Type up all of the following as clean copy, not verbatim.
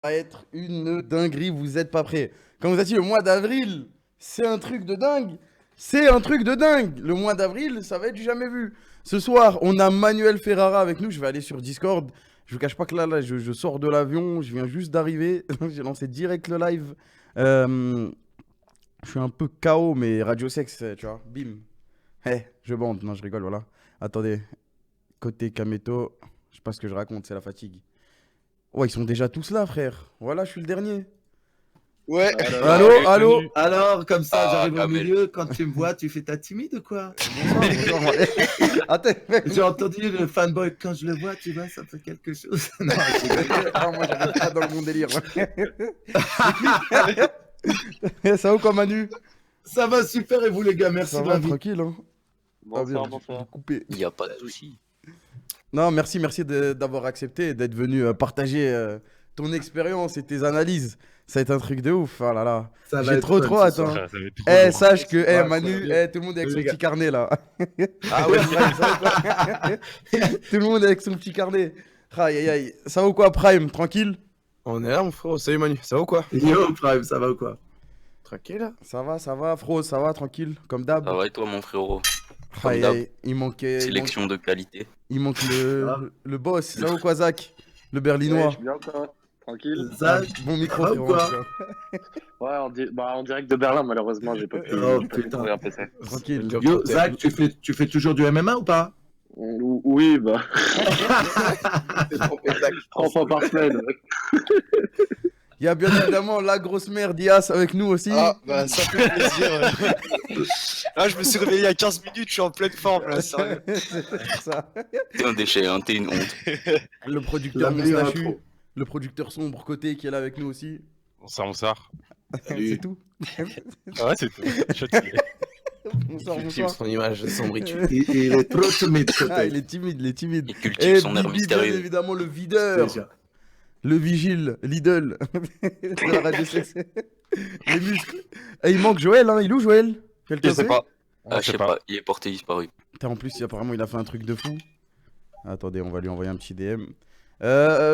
va être une dinguerie, vous êtes pas prêts. Comme vous a dit, le mois d'avril, c'est un truc de dingue. C'est un truc de dingue. Le mois d'avril, ça va être du jamais vu. Ce soir, on a Manuel Ferrara avec nous. Je vais aller sur Discord. Je vous cache pas que là, je sors de l'avion. Je viens juste d'arriver. J'ai lancé direct le live. Je suis un peu KO, mais Radio Sex, tu vois. Bim. Je bande. Non, je rigole, voilà. Attendez. Côté Kameto, je sais pas ce que je raconte, c'est la fatigue. Ouais, ils sont déjà tous là, frère. Voilà, je suis le dernier. Ouais. Allô. Alors, comme ça, j'arrive au Kamel. milieu, quand tu me vois, tu fais ta timide ou quoi? Bonsoir. Attends, mec. J'ai entendu le fanboy, quand je le vois, tu vois, ça fait quelque chose. Non, Ah, moi, j'arrive pas dans le bon délire. Ça va ou quoi, Manu? ça va super, et vous les gars, merci Ça de va, l'invite. tranquille, hein. Ah, bien, j'ai coupé. Il n'y a pas de souci. Non, merci d'avoir accepté et d'être venu partager ton expérience et tes analyses. Ça va être un truc de ouf. Oh là là. Ça va J'ai être trop fun, hâte. ce soir. Hein. Ça va être trop lourd. Sache que Ouais, Manu, ça va bien. tout le monde est avec Les son gars. petit carnet là. Ah ouais, Tout le monde est avec son petit carnet. Aïe aïe aïe. Ça va ou quoi, Prime? Tranquille? On est là, mon frérot. Salut Manu, ça va ou quoi? Yo, Prime, ça va ou quoi? Tranquille là. Ça va, Fro, ça va, tranquille, comme d'hab. Ça va et toi, mon frérot? Aïe d'hab. aïe, il manquait. Sélection de qualité. Il manque Ah. le boss. Ça va ou quoi, Zach? Le berlinois. Ouais, je suis bien quoi. Tranquille. Zach, Bon micro, ça va ou frérot. quoi? Ouais, en direct de Berlin, malheureusement, j'ai pas pu. Oh, j'ai pas pu putain. trouver un PC. Tranquille. Yo, Zach, tu fais toujours du MMA ou pas? Oui, bah. 3 fois par semaine. Il y a bien évidemment la grosse mère Dias avec nous aussi. Ah, bah ça fait plaisir. Là, je me suis réveillé il y a 15 minutes, je suis en pleine forme là, sérieux. C'est ça. T'es un déchet, hein, t'es une honte. Le producteur La meilleure moustachu, intro. le producteur sombre côté qui est là avec nous aussi. Bonsoir. C'est tout. Ouais, c'est tout. Bonsoir, Cultive bonsoir. son image de sombritude. Il est trop timide, ce Ah, mec. il est timide, il est timide. Il cultive Et son air Bibi, bien mystérieux. évidemment, le videur, Déjà. le vigile, l'idole de la radio sexe. Les muscles. Et il manque Joël, hein. Il est où Joël? Quelqu'un Je sais sait pas. Ah, je sais pas, il est porté disparu. Putain, en plus, apparemment, il a fait un truc de fou. Attendez, on va lui envoyer un petit DM.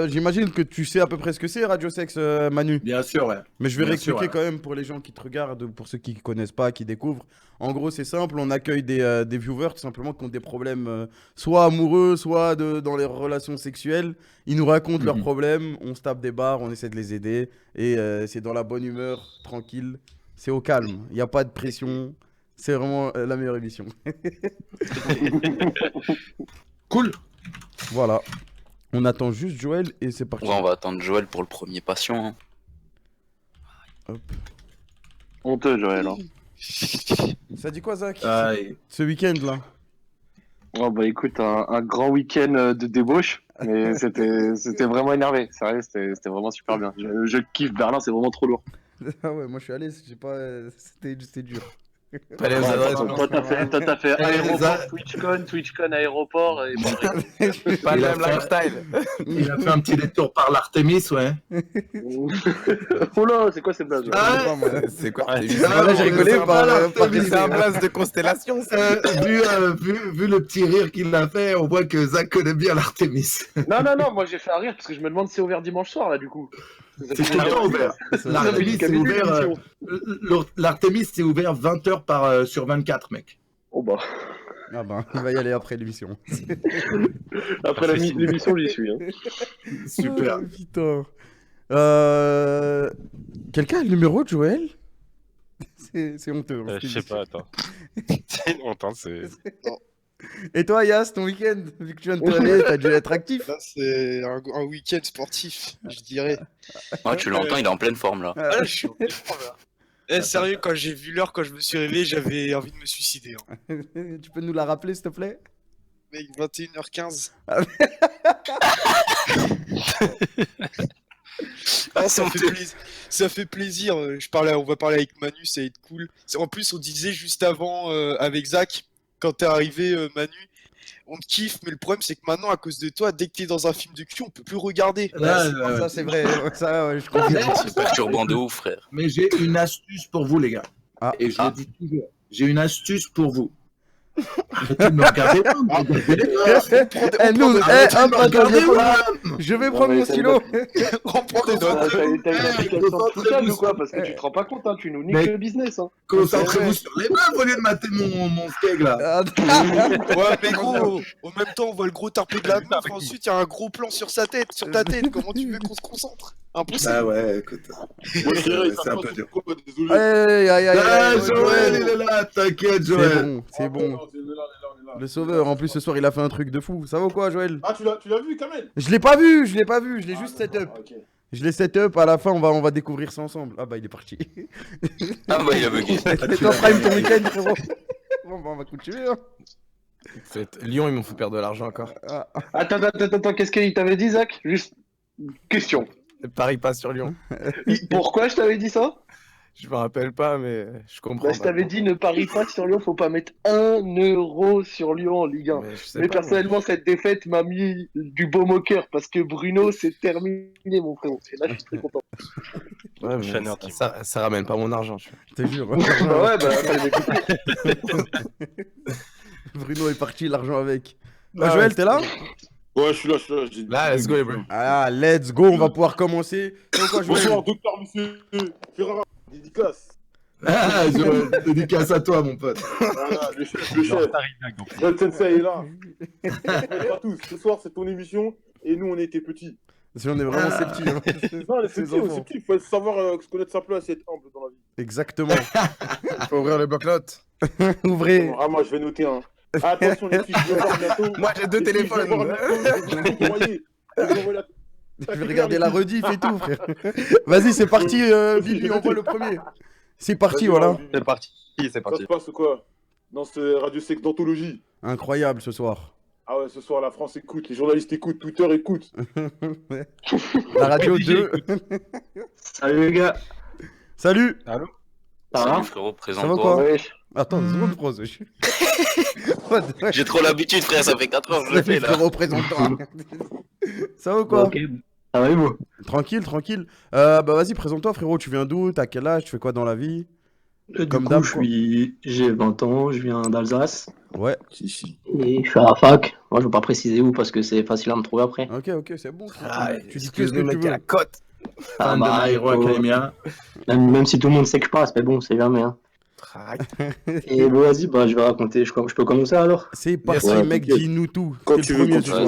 J'imagine que tu sais à peu près ce que c'est Radio Sex, Manu. Bien sûr, ouais. Mais je vais Bien sûr, réexpliquer ouais. quand même pour les gens qui te regardent, pour ceux qui ne connaissent pas, qui découvrent. En gros, c'est simple, on accueille des viewers tout simplement qui ont des problèmes soit amoureux, soit dans les relations sexuelles. Ils nous racontent leurs problèmes, on se tape des barres, on essaie de les aider. Et c'est dans la bonne humeur, tranquille. C'est au calme, il n'y a pas de pression. C'est vraiment la meilleure émission. Cool. Voilà. On attend juste Joël et c'est parti. Ouais, on va attendre Joël pour le premier patient. Hein. Hop. Honteux, Joël. Hein. Ça dit quoi, Zach? Aïe. Ce week-end là? Oh, bah écoute, un grand week-end de débauche. Mais c'était vraiment énervé. Sérieux, c'était vraiment super bien. Je kiffe Berlin, c'est vraiment trop lourd. Ah ouais, moi je suis allé, j'ai pas... c'était dur. Pas les Ouais, adresses, toi, t'as fait Eh, aéroport, ça- TwitchCon, aéroport. Et bon, pas le Il a même fait- lifestyle. Il a fait un petit détour par l'Artemis, ouais. oh là, c'est quoi ces blagues là Ah, Je sais pas, moi. C'est quoi? Ah, Là, j'ai rigolé c'est par C'est un blast de constellation, ça. Vu le petit rire qu'il a fait, on voit que Zach connaît bien l'Artemis. Non, moi j'ai fait un rire parce que je me demande si c'est ouvert dimanche soir là du coup. C'est tout le temps ouvert. L'Artemis, c'est ouvert. L'Artemis, c'est ouvert 20 heures sur 24, mec. Oh bah, Ah ben, il va y aller après l'émission. après l'émission j'y suis. Hein. Super. Oh, putain. Quelqu'un a le numéro de Joël? C'est honteux. hein, ce Je qu'il sais dit. pas, attends. C'est une honte, hein, c'est... Et toi, Yas, ton week-end, vu que tu viens de te réveiller, t'as dû être actif? Là, c'est un week-end sportif, je dirais. Ouais, tu l'entends, il est en pleine forme là. Ah, là, je suis en pleine forme, là. Eh, sérieux, quand j'ai vu l'heure, quand je me suis réveillé, j'avais envie de me suicider. Hein. Tu peux nous la rappeler, s'il te plaît? Mec, 21h15. Ah, ça fait plaisir. On va parler avec Manu, ça va être cool. En plus, on disait juste avant avec Zach, quand t'es arrivé, Manu, on te kiffe, mais le problème c'est que maintenant, à cause de toi, dès que t'es dans un film de cul, on peut plus regarder. Ça, c'est vrai. Ça, ouais, je confirme. C'est perturbant de ouf, frère. Mais j'ai une astuce pour vous, les gars. Ah. Et je le dis toujours. J'ai une astuce pour vous. Mais tu me regardais pas, me regardais pas. Eh, nous, des hop, attends, Regardez je vais prendre mon stylo. On prend des T'as notes. t'as une application sociale ou quoi? Parce que tu te rends pas compte, hein, tu nous niques Mais- le business. Hein. Concentrez-vous sur les meufs au lieu de mater mon steak là. Ouais, mais gros, en même temps, on voit le gros tarpé de la meuf. Ensuite, il y a un gros plan sur sa tête, sur ta tête. Comment tu veux qu'on se concentre? Impossible. Bah ouais, écoute. Moi, je dirais, C'est un peu dur. Désolé. Aïe, aïe, aïe, Ah, aïe, Joël, il est là, t'inquiète, C'est Joël. bon, c'est bon. On est là, on est là, on est là. Le sauveur, en plus ce soir il a fait un truc de fou. Ça va ou quoi, Joël? Ah, tu l'as vu, Kamel? Je l'ai pas vu, je l'ai pas vu, je l'ai juste set up. Ok. Je l'ai set up, à la fin on va découvrir ça ensemble. Ah bah il est parti. Ah bah il a bugué. Et toi Prime ton week-end frérot? Bon bah on va continuer hein. Lyon, ils m'ont fait perdre de l'argent encore. Ah, Attends, qu'est-ce qu'il t'avait dit, Zach? Juste question. Paris pas sur Lyon. Pourquoi je t'avais dit ça? Je me rappelle pas, mais je comprends. Bah, je t'avais dit ne parie pas sur Lyon, faut pas mettre 1 euro sur Lyon en Ligue 1. Mais, je sais Mais pas, moi. personnellement, cette défaite m'a mis du baume au cœur parce que Bruno, c'est terminé, mon frérot. Et là, je suis très content. Ouais, mais Chaneur ça ramène pas mon argent. Tu vois. je te jure. Bah ouais, bah, fallait m'écouter. Bruno est parti, l'argent avec. Ah, Joël, t'es là? Ouais, je suis là, j'ai dit. Là, let's go, les bro. Ah, let's go, on va pouvoir commencer. C'est quoi, Joël? Bonsoir, docteur Monsieur Ferrara. Dédicace. Ah, Joël, dédicace à toi, mon pote. Voilà, le chef. Joël Sensei est là. Bonjour à tous. Ce soir, c'est ton émission. Et nous, on était petits. Si on est vraiment Ah. sceptiques. Hein. Non, les Ces petits, enfants. il faut savoir se connaître sa place et être humble dans la vie. Exactement. Faut ouvrir le bloc-notes. Ouvrez. Ah, moi, je vais noter un. Attention, les filles, je vais voir bientôt. Moi, j'ai deux Les filles, je vais téléphones. voir bientôt, je vais vous envoyer. Je vais vous envoyer Je vais regarder la rediff et tout, frère. Vas-y, c'est parti, Bibi, envoie le premier. C'est parti, voilà. C'est parti. C'est Ça parti. se passe quoi dans ce Radio Sex d'anthologie? Incroyable ce soir. Ah ouais, ce soir, la France écoute, les journalistes écoutent, Twitter écoute. La radio 2. Salut les gars. Salut. Ça Salut va? frérot, Ça va présente-toi. quoi Wesh. Attends, une seconde, prose. J'ai trop l'habitude frère, ça fait 4 heures que je le fais là. Représentant. Ça va ou quoi? Ok. Ça va et vous? Tranquille, tranquille. Bah vas-y, présente-toi frérot, tu viens d'où? T'as quel âge? Tu fais quoi dans la vie? Du Comme coup, d'hab, quoi. j'ai 20 ans, je viens d'Alsace Ouais, et je suis à la fac. Moi, je vais pas préciser où parce que c'est facile à me trouver après. ok, c'est bon. Ah, tu dis que ce le que tu mec à veux. la cote. Ah, Fan de bah, My Hero faut- Academia. même si tout le monde sait que je passe, mais bon, c'est jamais. Hein. Et bon, vas-y, bah, je vais raconter. Je peux commencer alors? C'est parti, Ouais, mec, t'inquiète. dis-nous tout. Quand T'es tu le veux, premier quand du tu soir.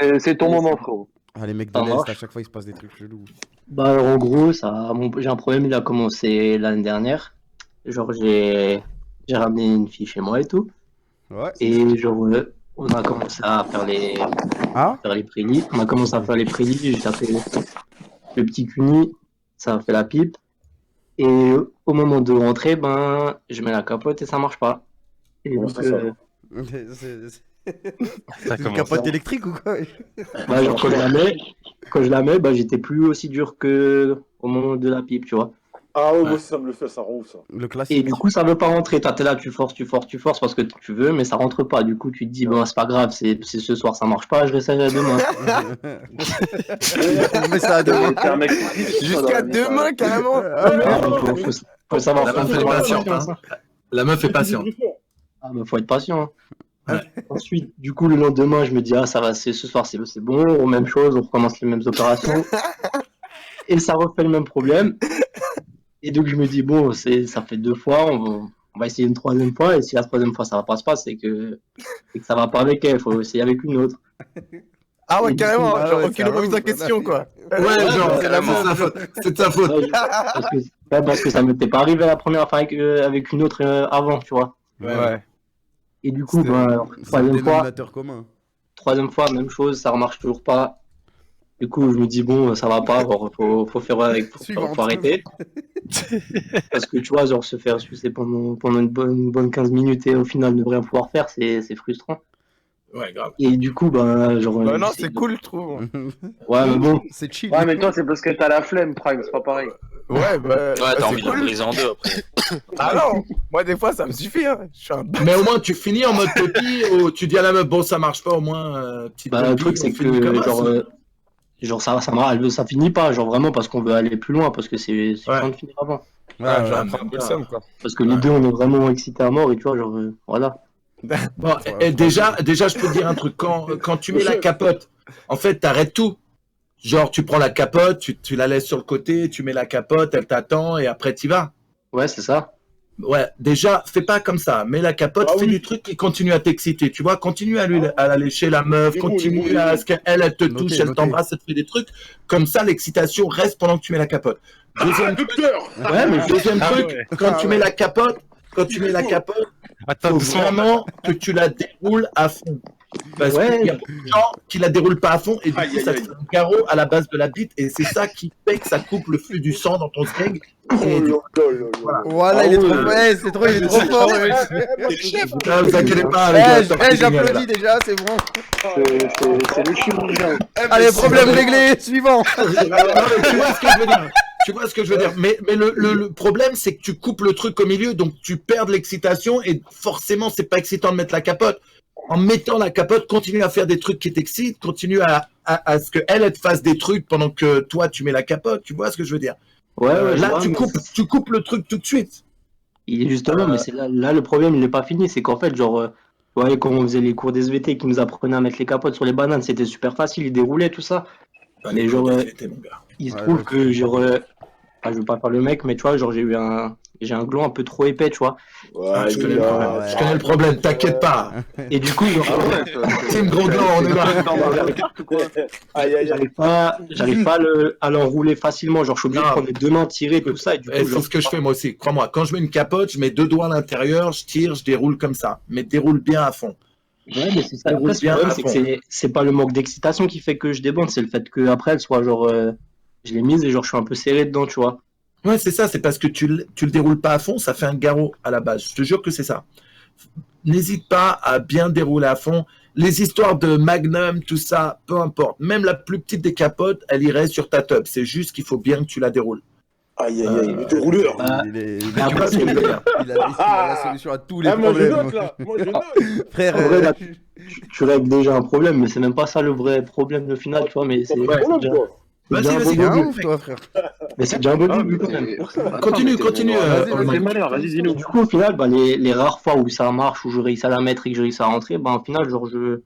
Vas-y. C'est ton moment, frérot. Ah, les mecs de Ça l'Est, marche. à chaque fois, il se passe des trucs chelous. Bah, alors, en gros, j'ai un problème, il a commencé l'année dernière. Genre, j'ai ramené une fille chez moi et tout. Ouais. Et genre, on a commencé à faire Ah? les prélis. On a commencé à faire les prélis, j'ai tapé le petit cuni, ça a fait la pipe. Et au moment de rentrer, ben, je mets la capote et ça marche pas. Et Comment donc, ça, ça C'est une capote électrique ou quoi? bah, genre, quand je la mets, bah, j'étais plus aussi dur que au moment de la pipe, tu vois. Ah ouais, moi aussi ça me le fait, ça rend ouf ça. Le Et classique. du coup, ça veut pas rentrer. Toi, t'es là, tu forces parce que tu veux, mais ça rentre pas. Du coup, tu te dis, bon, c'est pas grave, c'est ce soir, ça marche pas, je réessayerai demain. On met ça à demain. T'es un mec Jusqu'à demain, carrément. Ah, faut savoir La meuf, elle est faut être patiente, patient, hein. La meuf est patiente. Ah, bah, faut être patient. Hein. Ensuite, du coup, le lendemain, je me dis, ah, ça va, ce soir, c'est bon, même chose, on recommence les mêmes opérations. Et ça refait le même problème. Et donc, je me dis, bon, ça fait 2 fois, on va essayer une 3e fois. Et si la 3e fois, ça passe pas, c'est que ça va pas avec elle, faut essayer avec une autre. Ah ouais, carrément. Ah Genre, ouais, aucune ça remise en roule, question, quoi. Ouais, genre, c'est la c'est de sa faute. C'est de sa faute. Parce que ça m'était pas arrivé la première fois avec une autre avant, tu vois. Ouais. Et du coup, C'était- ben, C'est un dénominateur commun. 3e fois, même chose, ça remarche toujours pas. Du coup, je me dis, bon, ça va pas, alors faut faire avec, Suivante. faut arrêter. Parce que tu vois, genre, se faire sucer pendant une bonne 15 minutes et au final ne rien pouvoir faire, c'est frustrant. Ouais, grave. Et du coup, ben, genre. Bah non, c'est cool, je trouve. Ouais, mais bon. C'est chill. Ouais, mais toi, c'est parce que t'as la flemme, Prime, c'est pas pareil. Ouais, bah. Ouais, bah, t'as c'est envie de le cool. briser en deux après. Ah non, moi, des fois, ça me suffit. Hein. Je suis un. Mais au moins, tu finis en mode petit, ou tu dis à la meuf, bon, ça marche pas, au moins, petite Bah, le copine, truc, c'est on finit comme que, genre, ça finit pas, genre, vraiment, parce qu'on veut aller plus loin, parce que c'est chiant de finir avant. Ouais, Ouais, ouais, j'ai un peu le seum, quoi. Parce que les deux, on est vraiment excités à mort, et tu vois, genre, voilà. Bon, déjà, je peux te dire un truc. Quand tu mets la capote, en fait, t'arrêtes tout. Genre, tu prends la capote, tu la laisses sur le côté, tu mets la capote, elle t'attend et après tu vas. Ouais, c'est ça. Ouais, déjà, fais pas comme ça. Mets la capote, fais du truc qui continue à t'exciter. Tu vois, continue à la lécher la meuf, continue à ce qu'elle elle te touche, elle t'embrasse, elle te fait des trucs. Comme ça, l'excitation reste pendant que tu mets la capote. Deuxième truc, quand tu mets la capote, faut vraiment que tu la déroules à fond. Parce qu'il y a beaucoup de gens qui la déroulent pas à fond et du coup ça te fait un carreau à la base de la bite et c'est ça qui fait que ça coupe le flux du sang dans ton sling. Voilà, il est trop fort, il est trop fort. Ne vous inquiétez pas. J'applaudis déjà, c'est bon. C'est le chirurgien. Allez, problème réglé, suivant. Tu vois ce que je veux dire. Mais le problème, c'est que tu coupes le truc au milieu, donc tu perds de l'excitation et forcément, c'est pas excitant de mettre la capote. En mettant la capote, continue à faire des trucs qui t'excitent, continue à ce qu'elle te fasse des trucs pendant que toi, tu mets la capote. Tu vois ce que je veux dire? Ouais, là, tu coupes le truc tout de suite. Il est justement, mais c'est là le problème, il n'est pas fini. C'est qu'en fait, genre, ouais, quand on faisait les cours d'SVT qui nous apprenaient à mettre les capotes sur les bananes, c'était super facile, ils déroulaient tout ça. Mais genre, il se trouve que, genre, je veux pas faire le mec, mais tu vois, genre, j'ai un gland un peu trop épais, tu vois. Ouais, je connais le problème, t'inquiète pas. Et du coup, genre, Team gros gland, on est là. J'arrive pas à l'enrouler facilement, genre, je suis obligé de prendre les deux mains, tirer, tout ça. Et du coup, c'est ce que je fais moi aussi, crois-moi. Quand je mets une capote, je mets 2 doigts à l'intérieur, je tire, je déroule comme ça. Mais déroule bien à fond. Ouais, mais c'est ça. Après, le problème, c'est que c'est pas le manque d'excitation qui fait que je débande, c'est le fait qu'après, elle soit genre, je l'ai mise et genre, je suis un peu serré dedans, tu vois. Ouais, c'est ça, c'est parce que tu le déroules pas à fond, ça fait un garrot à la base. Je te jure que c'est ça. N'hésite pas à bien dérouler à fond. Les histoires de Magnum, tout ça, peu importe. Même la plus petite des capotes, elle irait sur ta tub. C'est juste qu'il faut bien que tu la déroules. Aïe, le dérouleur. Il a la solution à tous les problèmes. Moi, je note, là. Frère, en vrai, tu règles déjà un problème, mais c'est même pas ça le vrai problème, le final, tu vois. Mais c'est Vas-y, ouf, toi, frère. Mais c'est déjà un bon début quand même. Continue. Du coup, au final, les rares fois où ça marche, où je réussis à la mettre et que je réussis à rentrer, au final, genre, je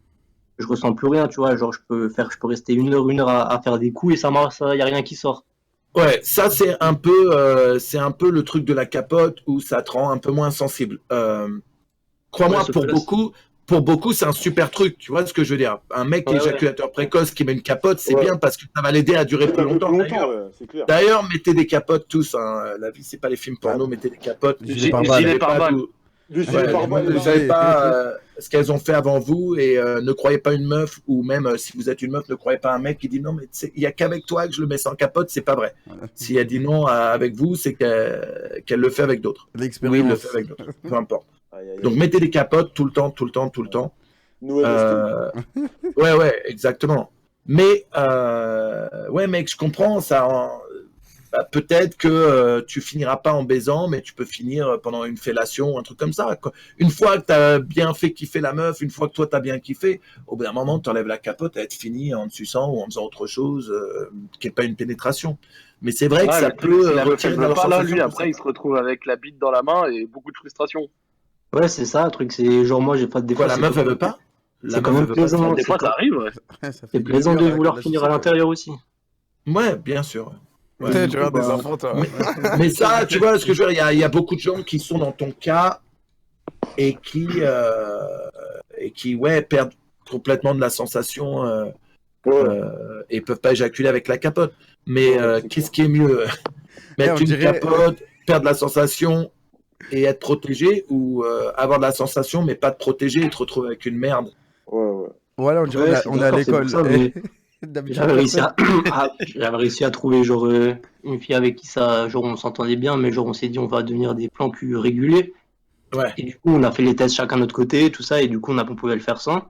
ressens plus rien, tu vois. Genre, je peux rester une heure à faire des coups et ça marche, y a rien qui sort. Ouais, ça c'est un peu le truc de la capote où ça te rend un peu moins sensible. Crois-moi, pour beaucoup, c'est un super truc. Tu vois ce que je veux dire? Un mec éjaculateur précoce qui met une capote, c'est bien parce que ça va l'aider à durer plus longtemps. D'ailleurs, mettez des capotes tous. Hein. La vie, c'est pas les films porno, mettez des capotes. Gilet pare-balles. Ne savez pas ce qu'elles ont fait avant vous et ne croyez pas une meuf ou même si vous êtes une meuf, ne croyez pas un mec qui dit non, mais il n'y a qu'avec toi que je le mets sans capote, c'est pas vrai. Si elle dit non avec vous, c'est qu'elle le fait avec d'autres. L'expérience. Oui, il le fait avec d'autres. Peu importe. Donc mettez des capotes tout le temps. Ouais, exactement. Mais ouais, mec, je comprends ça. Peut-être que tu finiras pas en baisant, mais tu peux finir pendant une fellation, un truc comme ça. Une fois que tu as bien fait kiffer la meuf, une fois que toi tu as bien kiffé, au bout d'un moment, tu enlèves la capote, elle va être finie en te suçant ou en faisant autre chose qui n'est pas une pénétration. Mais c'est vrai que ça peut retirer de la sensation. Lui, après, il se retrouve avec la bite dans la main et beaucoup de frustration. Ouais, c'est ça, le truc, c'est genre moi, j'ai pas de défaut. La meuf, elle veut pas? C'est quand même plaisant. Des fois, ça arrive, ouais. C'est plaisant de vouloir finir à l'intérieur aussi. Ouais, bien sûr. Ouais, tu vois, des enfants, toi. Mais ça, tu vois, ce que je veux dire, il y a beaucoup de gens qui sont dans ton cas et qui perdent complètement de la sensation et peuvent pas éjaculer avec la capote. Mais qu'est-ce qui est mieux? Mettre une capote, perdre la sensation et être protégé ou avoir de la sensation mais pas te protéger et te retrouver avec une merde? Voilà, on dirait on est à l'école. J'avais réussi à trouver genre une fille avec qui ça, genre on s'entendait bien, mais genre on s'est dit on va devenir des plans plus réguliers. Ouais. Et du coup on a fait les tests chacun de notre côté, tout ça, et du coup on pouvait le faire sans.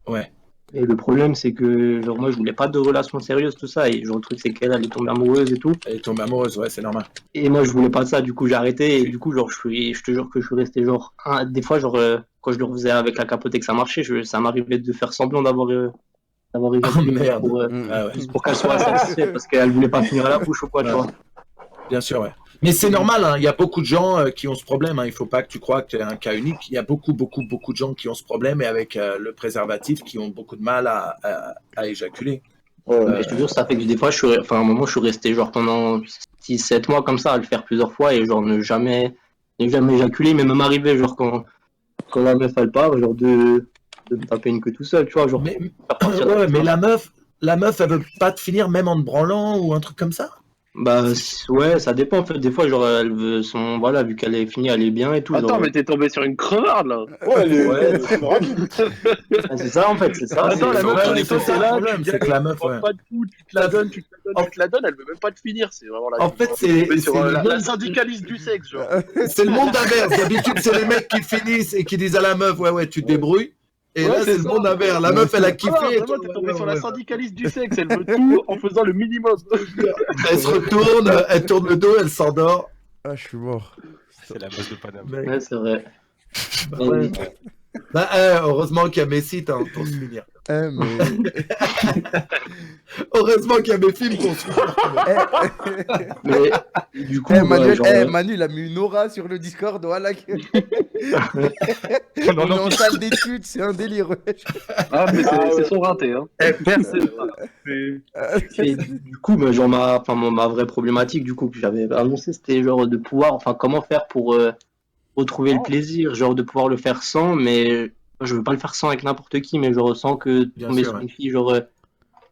Ouais. Et le problème c'est que genre moi je voulais pas de relation sérieuse, tout ça, et genre le truc c'est qu'elle est tombée amoureuse et tout. Elle est tombée amoureuse, ouais, c'est normal. Et moi je voulais pas de ça, du coup j'ai arrêté, et du coup genre je te jure que je suis resté genre des fois genre quand je le refaisais avec la capote et que ça marchait, ça m'arrivait de faire semblant d'avoir merde. Pour qu'elle soit satisfaite parce qu'elle voulait pas finir à la bouche ou quoi, tu vois. Bien sûr, ouais. Mais c'est normal, hein. Il y a beaucoup de gens qui ont ce problème. Hein. Il ne faut pas que tu crois que tu es un cas unique. Il y a beaucoup de gens qui ont ce problème et avec le préservatif qui ont beaucoup de mal à éjaculer. Mais je te jure, ça fait que des fois, à un moment, je suis resté genre pendant 6-7 mois comme ça à le faire plusieurs fois et genre ne jamais éjaculer, mais même arriver genre quand la meuf elle part, genre de me taper une queue tout seul, tu vois, genre. Mais la meuf, elle veut pas te finir même en te branlant ou un truc comme ça? Bah ouais, ça dépend en fait. Des fois, genre, elle veut voilà, vu qu'elle est finie, elle est bien et tout. Attends, genre... mais t'es tombé sur une crevarde là. Ouais, c'est ça en fait, c'est ça. Attends, la meuf, c'est là, c'est que la meuf, ouais. pas de coup, tu te la donnes, tu te la donnes, elle veut même pas te finir. C'est vraiment la. En fait, c'est la syndicaliste du sexe, genre. C'est le monde inverse. D'habitude, c'est les mecs qui finissent et qui disent à la meuf, ouais, tu te débrouilles. Et là, c'est le monde inverse. La meuf, elle a kiffé. Vraiment, t'es tombé sur la syndicaliste du sexe. Elle veut tout en faisant le minimum. Elle se retourne, elle tourne le dos, elle s'endort. Ah, je suis mort. C'est la base de Paname. Ouais, c'est vrai. Heureusement qu'il y a mes sites pour se finir. Mais... Heureusement qu'il y a mes films pour se finir. Mais du coup, Manu, il a mis une aura sur le Discord. Voilà. On est en salle d'études, c'est un délire. Ah, mais c'est son raté. Hein. Et du coup, genre, ma vraie problématique, du coup, que j'avais annoncé, c'était genre de pouvoir, comment faire pour retrouver le plaisir, genre de pouvoir le faire sans, mais je veux pas le faire sans avec n'importe qui, mais je ressens que tomber sur une fille, genre,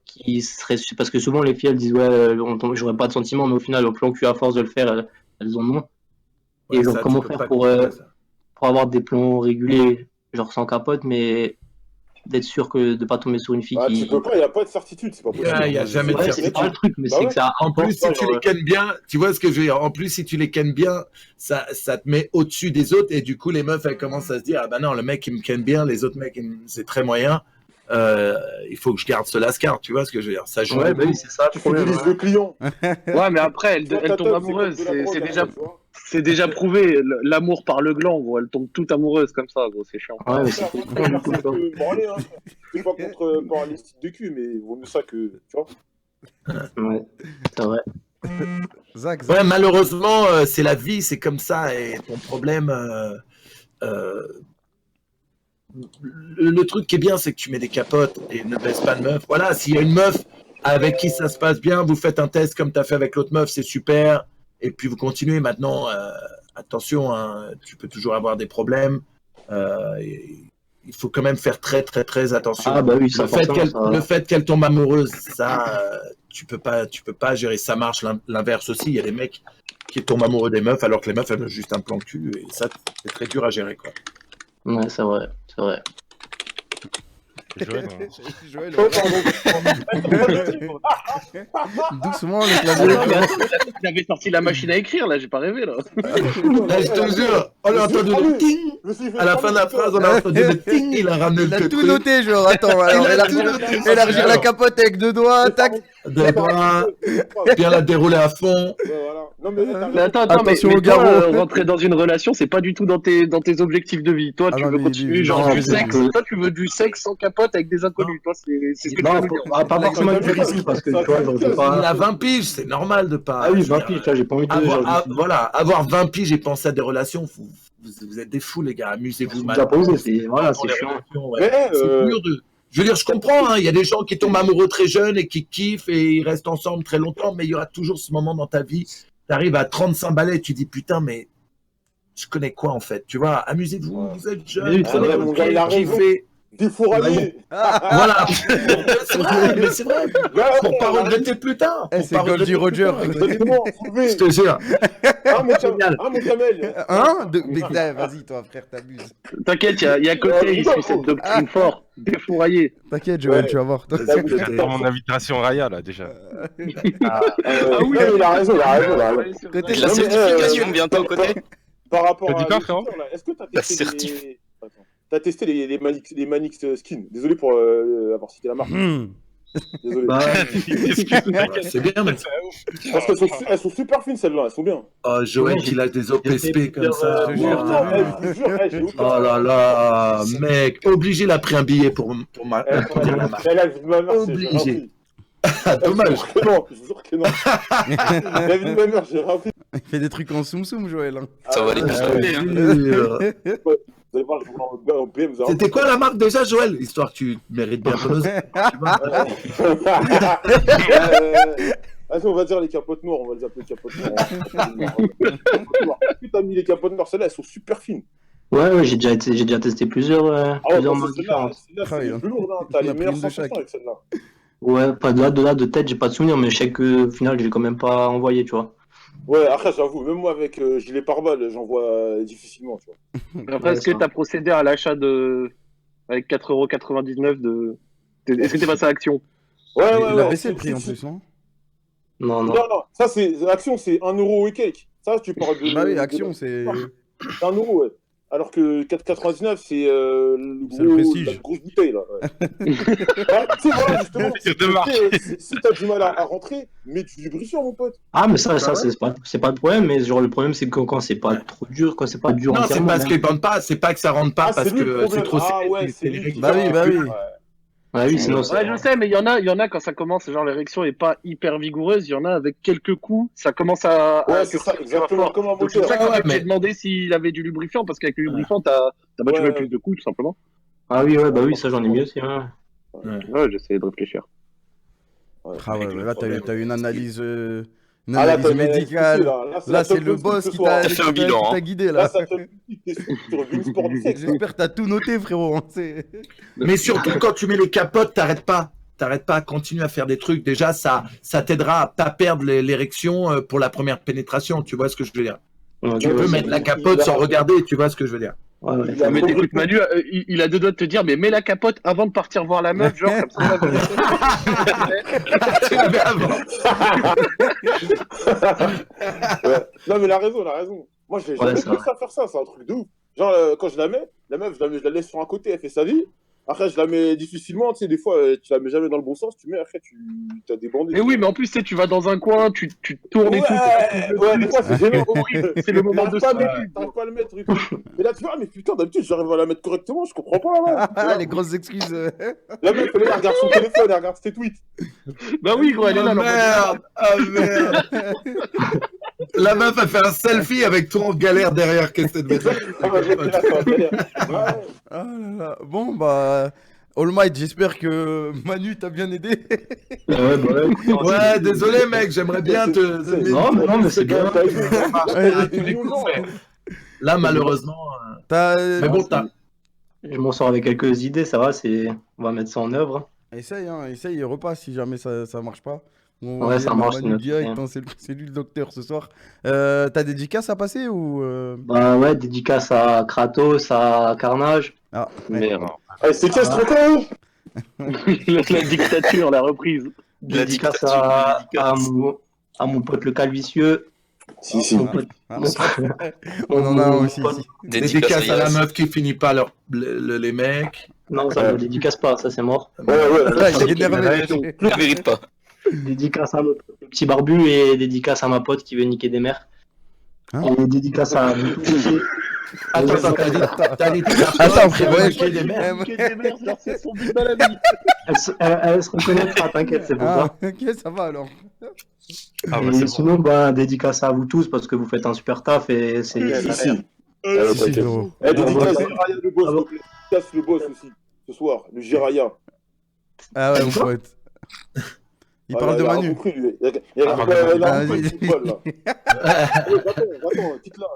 qui serait, parce que souvent les filles elles disent ouais, j'aurais pas de sentiments, mais au final, au plan cul, à force de le faire, elles en ont. Et genre, comment faire pour avoir des plans réguliers, genre sans capote, mais d'être sûr que de pas tomber sur une fille qui. Tu peux pas, il n'y a pas de certitude, c'est pas possible. Il n'y a jamais de certitude. C'est pas le truc, mais c'est que ça. En plus, si tu les kennes bien, tu vois ce que je veux dire. En plus, si tu les kennes bien, ça te met au-dessus des autres et du coup, les meufs, elles commencent à se dire ah bah non, le mec, il me ken bien, les autres mecs, c'est très moyen. Il faut que je garde ce lascar, tu vois ce que je veux dire. Ça joue. Ouais, bah oui, c'est ça. Tu fidélises le client. Ouais, mais après, elle tombe amoureuse. C'est déjà prouvé. L'amour par le gland, gros. Elle tombe toute amoureuse comme ça, gros. C'est chiant. Ouais, mais c'est pas contre les styles de cul, mais il vaut mieux ça que. Tu vois. Ouais, c'est vrai. Zach. Ouais, malheureusement, c'est la vie, c'est comme ça. Et ton problème. Le truc qui est bien, c'est que tu mets des capotes et ne baisse pas de meuf. Voilà, s'il y a une meuf avec qui ça se passe bien, vous faites un test comme tu as fait avec l'autre meuf, c'est super. Et puis vous continuez maintenant. Attention, hein, tu peux toujours avoir des problèmes. Il faut quand même faire très très très attention. Ah bah oui, ça le fait qu'elle tombe amoureuse, ça, tu peux pas gérer. Ça marche l'inverse aussi. Il y a des mecs qui tombent amoureux des meufs alors que les meufs elles veulent juste un plan de cul et ça c'est très dur à gérer quoi. Ouais, c'est vrai, c'est vrai. Joël, doucement, J'avais sorti la machine à écrire, là, j'ai pas rêvé, là. Je te jure, on a entendu le ting. À la fin de la phrase, on a entendu le ting, il a ramené le truc. Il a tout noté, genre, attends, alors, élargir la capote avec 2 doigts, tac. 2 doigts, bien la dérouler à fond. Mais attends, mais toi, rentrer dans une relation, c'est pas du tout dans tes objectifs de vie. Toi, tu veux continuer, genre, du sexe. Toi, tu veux du sexe sans capote avec des inconnus. Toi, c'est ce que tu veux dire. Pas forcément du risque, parce que tu vois, genre, pas. Il a 20 piges, c'est normal de pas. Ah oui, 20 piges, j'ai pas envie de. Voilà, avoir 20 piges et penser à des relations, vous êtes des fous, les gars, amusez-vous mal. Voilà, c'est chiant. C'est dur de. Je veux dire, je comprends, hein, il y a des gens qui tombent amoureux très jeunes et qui kiffent et ils restent ensemble très longtemps, mais il y aura toujours ce moment dans ta vie, tu arrives à 35 balais, tu dis putain, mais je connais quoi en fait, tu vois, amusez-vous, vous êtes jeunes, kiffez. Défouraillé. Voilà. C'est vrai, mais c'est vrai. Pour pas regretter plus tard. C'est Goldie Roger. Je te jure. Mon camel. Mais vas-y, toi, frère, t'abuses. T'inquiète, il y a côté, il suit cette doctrine fort. Défouraillé. T'inquiète, Joël, tu vas voir. Dans mon invitation Raya, là, déjà. Ah oui, il a raison. Côté la certification bientôt, côté. Par rapport à. Est-ce que t'as testé les Manix Skin? Désolé pour avoir cité la marque. Désolé. C'est bien, mais parce qu'elles sont super fines celles-là, elles sont bien. Oh, Joël, il a des OPSP comme ça. Je jure. Oh là là, mec, obligé, il a pris un billet pour dire la marque. Obligé. Dommage. Je vous jure que non. La vie de ma mère, j'ai rappris. Il fait des trucs en soum-soum, Joël. Hein. Ça va aller tous tomber, hein. Vous allez voir, je vous vois en PM. C'était quoi la marque déjà, Joël? Histoire que tu mérites bien ton osé. Vas-y, on va dire les capotes noires, on va les appeler capotes noires. T'as mis les capotes noires, celles-là, elles sont super fines. Ouais, j'ai déjà testé plusieurs marques différentes. Celle-là, c'est plus lourd, hein. T'as les meilleures sensations avec celle-là. Ouais, pas de tête, j'ai pas de souvenir, mais je sais que au final, j'ai quand même pas envoyé, tu vois. Ouais, après, j'avoue, même moi avec gilet pare-balles, j'en vois difficilement, tu vois. Après, est-ce que t'as procédé à l'achat avec 4,99€ de. Est-ce que t'es passé à Action? Ouais, Il a baissé le prix en plus, non? Non. Ça, c'est. Action, c'est 1€ et quelques. Ça, tu parles de. Bah oui, Action, c'est. C'est 1€, ouais. Alors que 4,99, c'est le prestige. la grosse bouteille, là. Ouais. Tu sais, voilà, justement, si t'as du mal à rentrer, mets du lubrifiant, mon pote. Ah, mais ça c'est pas le problème, mais genre le problème c'est que quand c'est pas trop dur, quand c'est pas dur Non, c'est entièrement, parce qu'ils vendent pas, c'est pas que ça rentre pas, parce que c'est trop c'est Bah oui. Bah oui, sinon Ouais, je sais, mais il y en a quand ça commence, genre l'érection est pas hyper vigoureuse, il y en a avec quelques coups, ça commence à c'est ça, exactement, comme un Donc c'est pour moteur. ça que j'ai demandé s'il avait du lubrifiant, parce qu'avec le lubrifiant, tu mets plus de coups, tout simplement. Ah oui, bah oui, ça j'en ai mis aussi. Hein. Ouais, j'essayais de réfléchir. Ah ouais, là, t'as eu une analyse. Une Ah, là, analyse t'as une médicale. Là, c'est le boss qui t'a fait un bilan, hein. guidé là. Là, ça fait sur une sport du sexe. J'espère que t'as tout noté, frérot. Mais surtout, quand tu mets les capotes, t'arrêtes pas. T'arrêtes pas à continuer à faire des trucs. Déjà, ça t'aidera à pas perdre l'érection pour la première pénétration. Tu vois ce que je veux dire? Tu peux mettre la capote sans regarder. Tu vois ce que je veux dire? Ouais. Mais écoute, Manu, il a deux doigts de te dire, mais mets la capote avant de partir voir la meuf, genre comme ça. Tu l'avais avant. Ouais. Non, mais il a raison. Moi, j'ai jamais pensé à faire ça, c'est un truc de ouf. Genre, quand je la mets, la meuf, je la laisse sur un côté, elle fait sa vie. Après, je la mets difficilement, tu sais, des fois, tu la mets jamais dans le bon sens, tu mets, après, tu t'as des bandits. Mais oui, mais en plus, tu vas dans un coin, tu tournes et tout. Ouais, des fois, c'est gênant. C'est le moment de t'arrives pas à le mettre. Mais là, tu vois, mais putain, d'habitude, j'arrive à la mettre correctement, je comprends pas. Ah, les grosses excuses. La meuf, elle regarde son téléphone, elle regarde ses tweets. Bah oui, gros, elle est là. Merde. La meuf a fait un selfie avec toi en galère derrière. Qu'est-ce que c'est de Ah là là. Bon, bah. All Might, j'espère que Manu t'a bien aidé. Ouais, désolé, mec, j'aimerais bien te. Non, mais c'est bien. Là, malheureusement. Mais bon, je m'en sors avec quelques idées, ça va, on va mettre ça en œuvre. Essaye et repasse si jamais ça marche pas. Ouais, ça marche. C'est lui le docteur ce soir. T'as dédicace à passer ou Bah ouais, dédicace à Kratos, à Carnage. Ah, merde. C'est qui ce truc? La dictature, la reprise. Dédicace à mon pote le calvicieux. Si. On en a un aussi. Dédicace à la meuf qui finit pas les mecs. Non, ça ne dédicace pas, ça c'est mort. Ouais. Il est énervé. Ne mérite pas. Dédicace à mon petit barbu et dédicace à ma pote qui veut niquer des mères. Et dédicace à... Attends, frérot, niquer des mères. C'est son but de la vie. Elle se reconnaîtra, t'inquiète, c'est pour ça. Ok, ça va alors. Et sinon, bah, dédicace à vous tous parce que vous faites un super taf et c'est... Si. frérot. Dédicace Jiraya le boss, s'il te plaît. Dédicace le boss aussi, ce soir, le Jiraya. Ah ouais, mon pote. Il parle de Manu. Il y a un football là. Attends, quitte-là.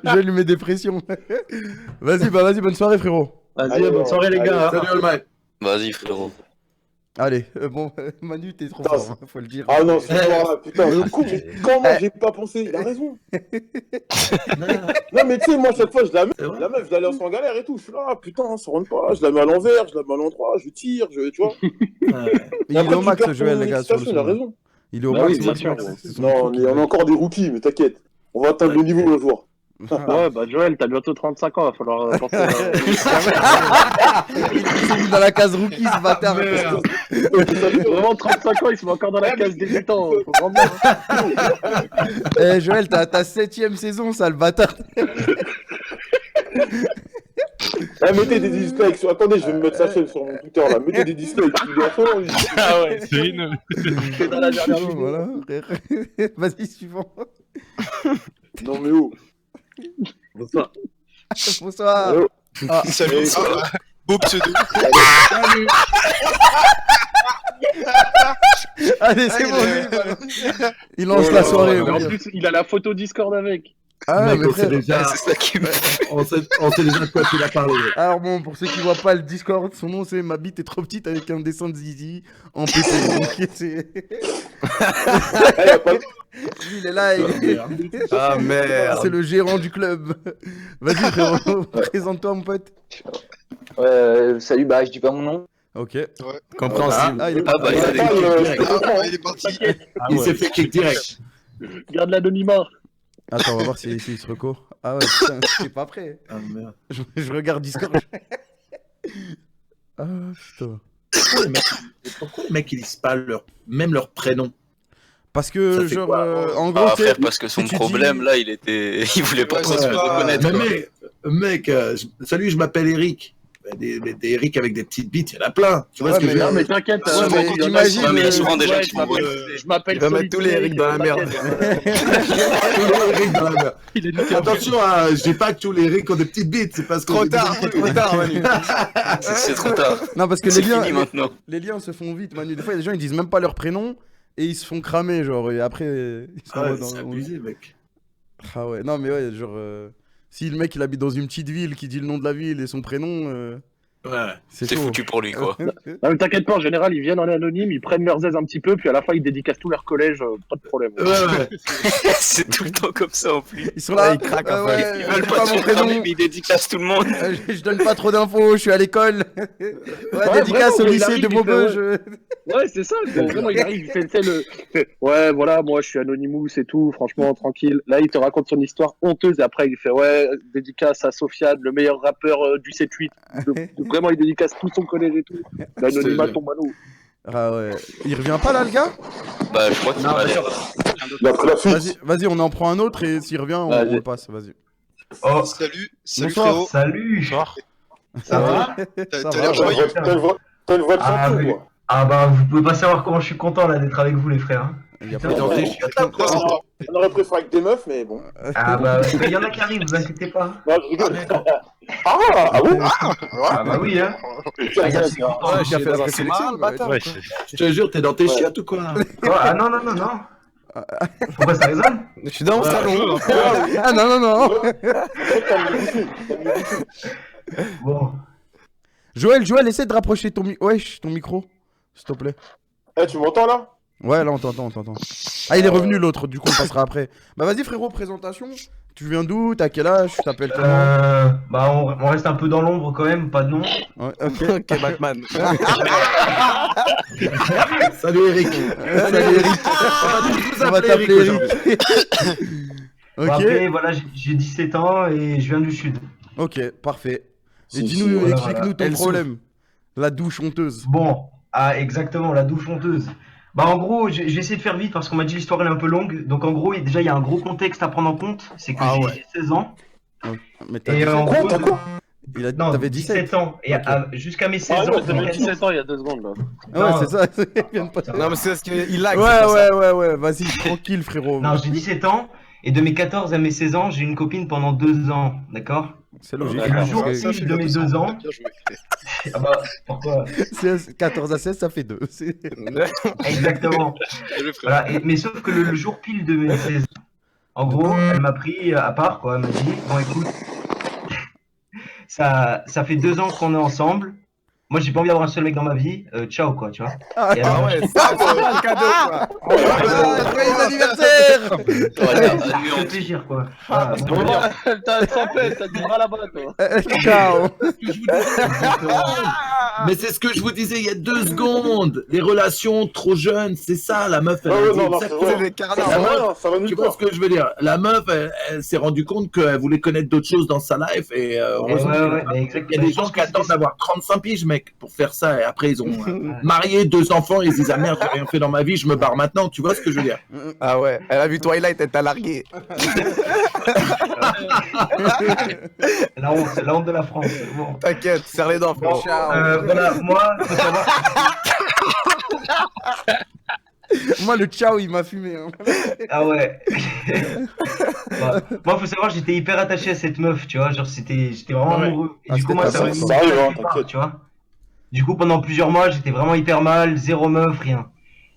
Je lui mets des pressions. Vas-y, bonne soirée, frérot. Vas-y, bonne soirée, les gars. Salut, All Might. Vas-y, frérot. Allez, bon, Manu, t'es trop fort, faut le dire. Ah non, ce soir-là, putain, le coup, mais comment j'ai pas pensé? Il a raison. Non, mais tu sais, moi, chaque fois, je la mets, la meuf, je la lance en galère et tout. Je suis là, putain, ça rentre pas. Je la mets à l'envers, je la mets à l'endroit, je tire, tu vois. Il est au max, Joël, les gars. Il a raison. Il est au max, bien sûr. Non, on a encore des rookies, mais t'inquiète. On va atteindre le niveau un jour. Ouais, bah Joël, t'as bientôt 35 ans, va falloir penser à... Il s'est mis dans la case rookie, ce bâtard. Vraiment, 35 ans, il se met encore dans la case débutant. Faut grandir. Joël, ta 7ème saison, ça, le bâtard. Eh, mettez des dislikes sur... Attendez, je vais me mettre sa chaîne sur mon Twitter là. Mettez des dislikes. Ah ouais, c'est une. C'est dans la dernière vidéo. Voilà. Vas-y, suivant. Non mais oh. Bonsoir. Bonsoir. Oh. Ah, Salut, beau pseudo. allez, c'est bon. Il lance la soirée. En oui. plus, il a la photo Discord avec. Ah, Mec, mais on sait frère. déjà, C'est ça qui me fait. on sait déjà de quoi tu as parlé. Alors bon, pour ceux qui voient pas le Discord, son nom c'est Ma bite est trop petite avec un dessin de Zizi en PC. Donc c'est... Eh, y a pas de... Lui, il est là, Ah merde. c'est le gérant du club. Vas-y frérot, présente-toi mon pote. Salut, bah je dis pas mon nom. Ok. Compréhensible. Ah, il est Ah bah, il a des Il est parti. Il s'est fait kick direct. Garde l'anonymat. Attends, on va voir s'il se recourt. Ah ouais, putain, t'es pas prêt. Ah merde. Je regarde Discord. Ah putain. Pourquoi les mecs ils disent pas même leur prénom? Parce que, Ça fait genre, quoi, en gros, Ah, tu sais, frère, parce que son si tu problème, dis- là, il voulait pas Ouais, trop se c'est faire pas- reconnaître. Mais quoi. mec, salut, je m'appelle Eric. Des Eric avec des petites bites, il y en a plein. Tu vois Ouais, ce que je veux mais dire? Non, mais t'inquiète. Ouais, mais il y en a imagine, qui- mais il y a souvent des gens Ouais, qui je m'appelle- vont- Je m'appelle Il va mettre tous les Eric dans la merde. Tous les Eric dans la merde. Attention, hein, je dis pas que tous les Eric ont des petites bites, c'est parce que. Trop tard, Manu. C'est trop tard. Non, parce que C'est les liens, fini maintenant. les liens se font vite, Manu. Des fois, il y a des gens, ils disent même pas leur prénom et ils se font cramer, genre, et après, ils sont Ah ouais, dans... c'est abusé, mec. Ah ouais, non, mais ouais, genre, si le mec, il habite dans une petite ville, qui dit le nom de la ville et son prénom, Ouais. c'est C'est chaud. foutu pour lui, quoi. Non, mais t'inquiète pas, en général, ils viennent en anonyme, ils prennent leurs aises un petit peu, puis à la fin, ils dédicacent tout leur collège, pas de problème. Ouais. C'est tout le temps comme ça en plus. Ils sont là, Ouais, ils craquent, en fait. ouais, Ils je veulent dis pas pas se mon faire prénom, mais ils dédicacent tout le monde. je donne pas trop d'infos, je suis à l'école. Ouais, dédicace vraiment, au il lycée arrive, de il fait, Maubeuge. Ouais, c'est ça, vraiment, il arrive, il fait le... il fait, ouais, voilà, moi, je suis Anonymous et tout, franchement, tranquille. Là, il te raconte son histoire honteuse, et après, il fait, ouais, dédicace à Sofiane, le meilleur rappeur du 7-8. Vraiment, il dédicace tout son collège et tout. L'anonymat tombe à nous. Ah ouais. Il revient pas là, le gars? Bah, je crois qu'il va aller. Il a pris la fuite. Vas-y, on en prend un autre et s'il revient, on Vas-y. le passe. Vas-y. Oh, Salut Bonsoir. frérot. salut. Bonsoir. Ça va? T'as Ça t'as va, l'air ouais. joyeux. T'as une voix de Ah, champion, oui. quoi. Ah bah, vous pouvez pas savoir comment je suis content là d'être avec vous les frères. Hein. Il y a Putain, pas Attends, de... On aurait préféré avec des meufs, mais bon. Ah bah, il y en a qui arrivent, vous inquiétez pas. Non, je rigole. Ah bon? Ah bah oui, hein. Qui a fait la présélection, bah, Ouais, Je te jure, t'es dans tes chiottes ou quoi? Quoi ah non, non, non, non. Pourquoi ça résonne? Je suis dans mon salon. Ah non, non, non. Bon. Joël, essaie de rapprocher ton, ton micro, s'il te plaît. Eh, tu m'entends là? Ouais, là, on t'entend. Ah, il est revenu l'autre, du coup, on passera après. Bah, vas-y, frérot, présentation. Tu viens d'où? T'as quel âge? Tu t'appelles comment? Bah, on reste un peu dans l'ombre quand même, pas de nom. Ouais, ok. Batman. Salut Eric. Salut, Eric. On va t'appeler Eric. Bon, Ok. après, voilà, j'ai 17 ans et je viens du sud. Ok, parfait. Et Si, dis-nous, voilà, explique-nous ton Elle problème. La douche honteuse. Bon, ah exactement, la douche honteuse. Bah en gros, j'ai essayé de faire vite parce qu'on m'a dit l'histoire elle est un peu longue. Donc en gros, déjà il y a un gros contexte à prendre en compte, c'est que Ah j'ai ouais. 16 ans. Mais t'as Et 17 en gros, Il a dit non, t'avais 17. ans. Et Ok. jusqu'à mes 16 ans, T'avais 17 ans il y a 2 secondes, là. Ah ouais, Non. c'est ça. Il vient de passer. Non, mais c'est parce qu'il lag. Ouais. Vas-y, tranquille, frérot. non, j'ai 17 ans. Et de mes 14 à mes 16 ans, j'ai eu une copine pendant 2 ans, d'accord? C'est logique. Et le jour parce que pile de mes 2 ans. Bien joué. Ah bah, pourquoi? 14 à 16, ça fait 2. Exactement. Bien joué, frère. Voilà, mais sauf que le jour pile de mes 16 ans, en gros, elle m'a pris à part, quoi. Elle m'a dit, bon écoute, ça fait 2 ans qu'on est ensemble. Moi, j'ai pas envie d'avoir un seul mec dans ma vie. Ciao, quoi, tu vois. Ah, Et elle m'a- ouais, ça, c'est bien le cadeau, quoi. joyeux anniversaire. Voilà, Ça nuance. fait plaisir, quoi. Voilà, bon. T'as 100 pètes, t'as du bras là-bas, toi. Ciao. Exactement. Mais c'est ce que je vous disais il y a 2 secondes. Les relations trop jeunes, c'est ça, la meuf. Elle a dit exactement. La meuf, tu vois ce que je veux dire? La meuf, elle s'est rendue compte qu'elle voulait connaître d'autres choses dans sa life. Et heureusement, il y a des gens qui attendent d'avoir 35 piges, mec, pour faire ça. Et après, ils ont marié 2 enfants. Et ils disent, ah merde, j'ai rien fait dans ma vie, je me barre maintenant. Tu vois ce que je veux dire? Ah ouais, elle a vu Twilight, elle t'a largué. La honte de la France. Bon. T'inquiète, serre les dents, frère. Voilà, moi, faut savoir. Moi, le ciao, il m'a fumé. Hein. Ah ouais. Moi, faut savoir, j'étais hyper attaché à cette meuf, tu vois. Genre, j'étais vraiment amoureux. Et du coup, moi, ça m'a mis tu vois. Du coup, pendant plusieurs mois, j'étais vraiment hyper mal, 0 meuf, rien.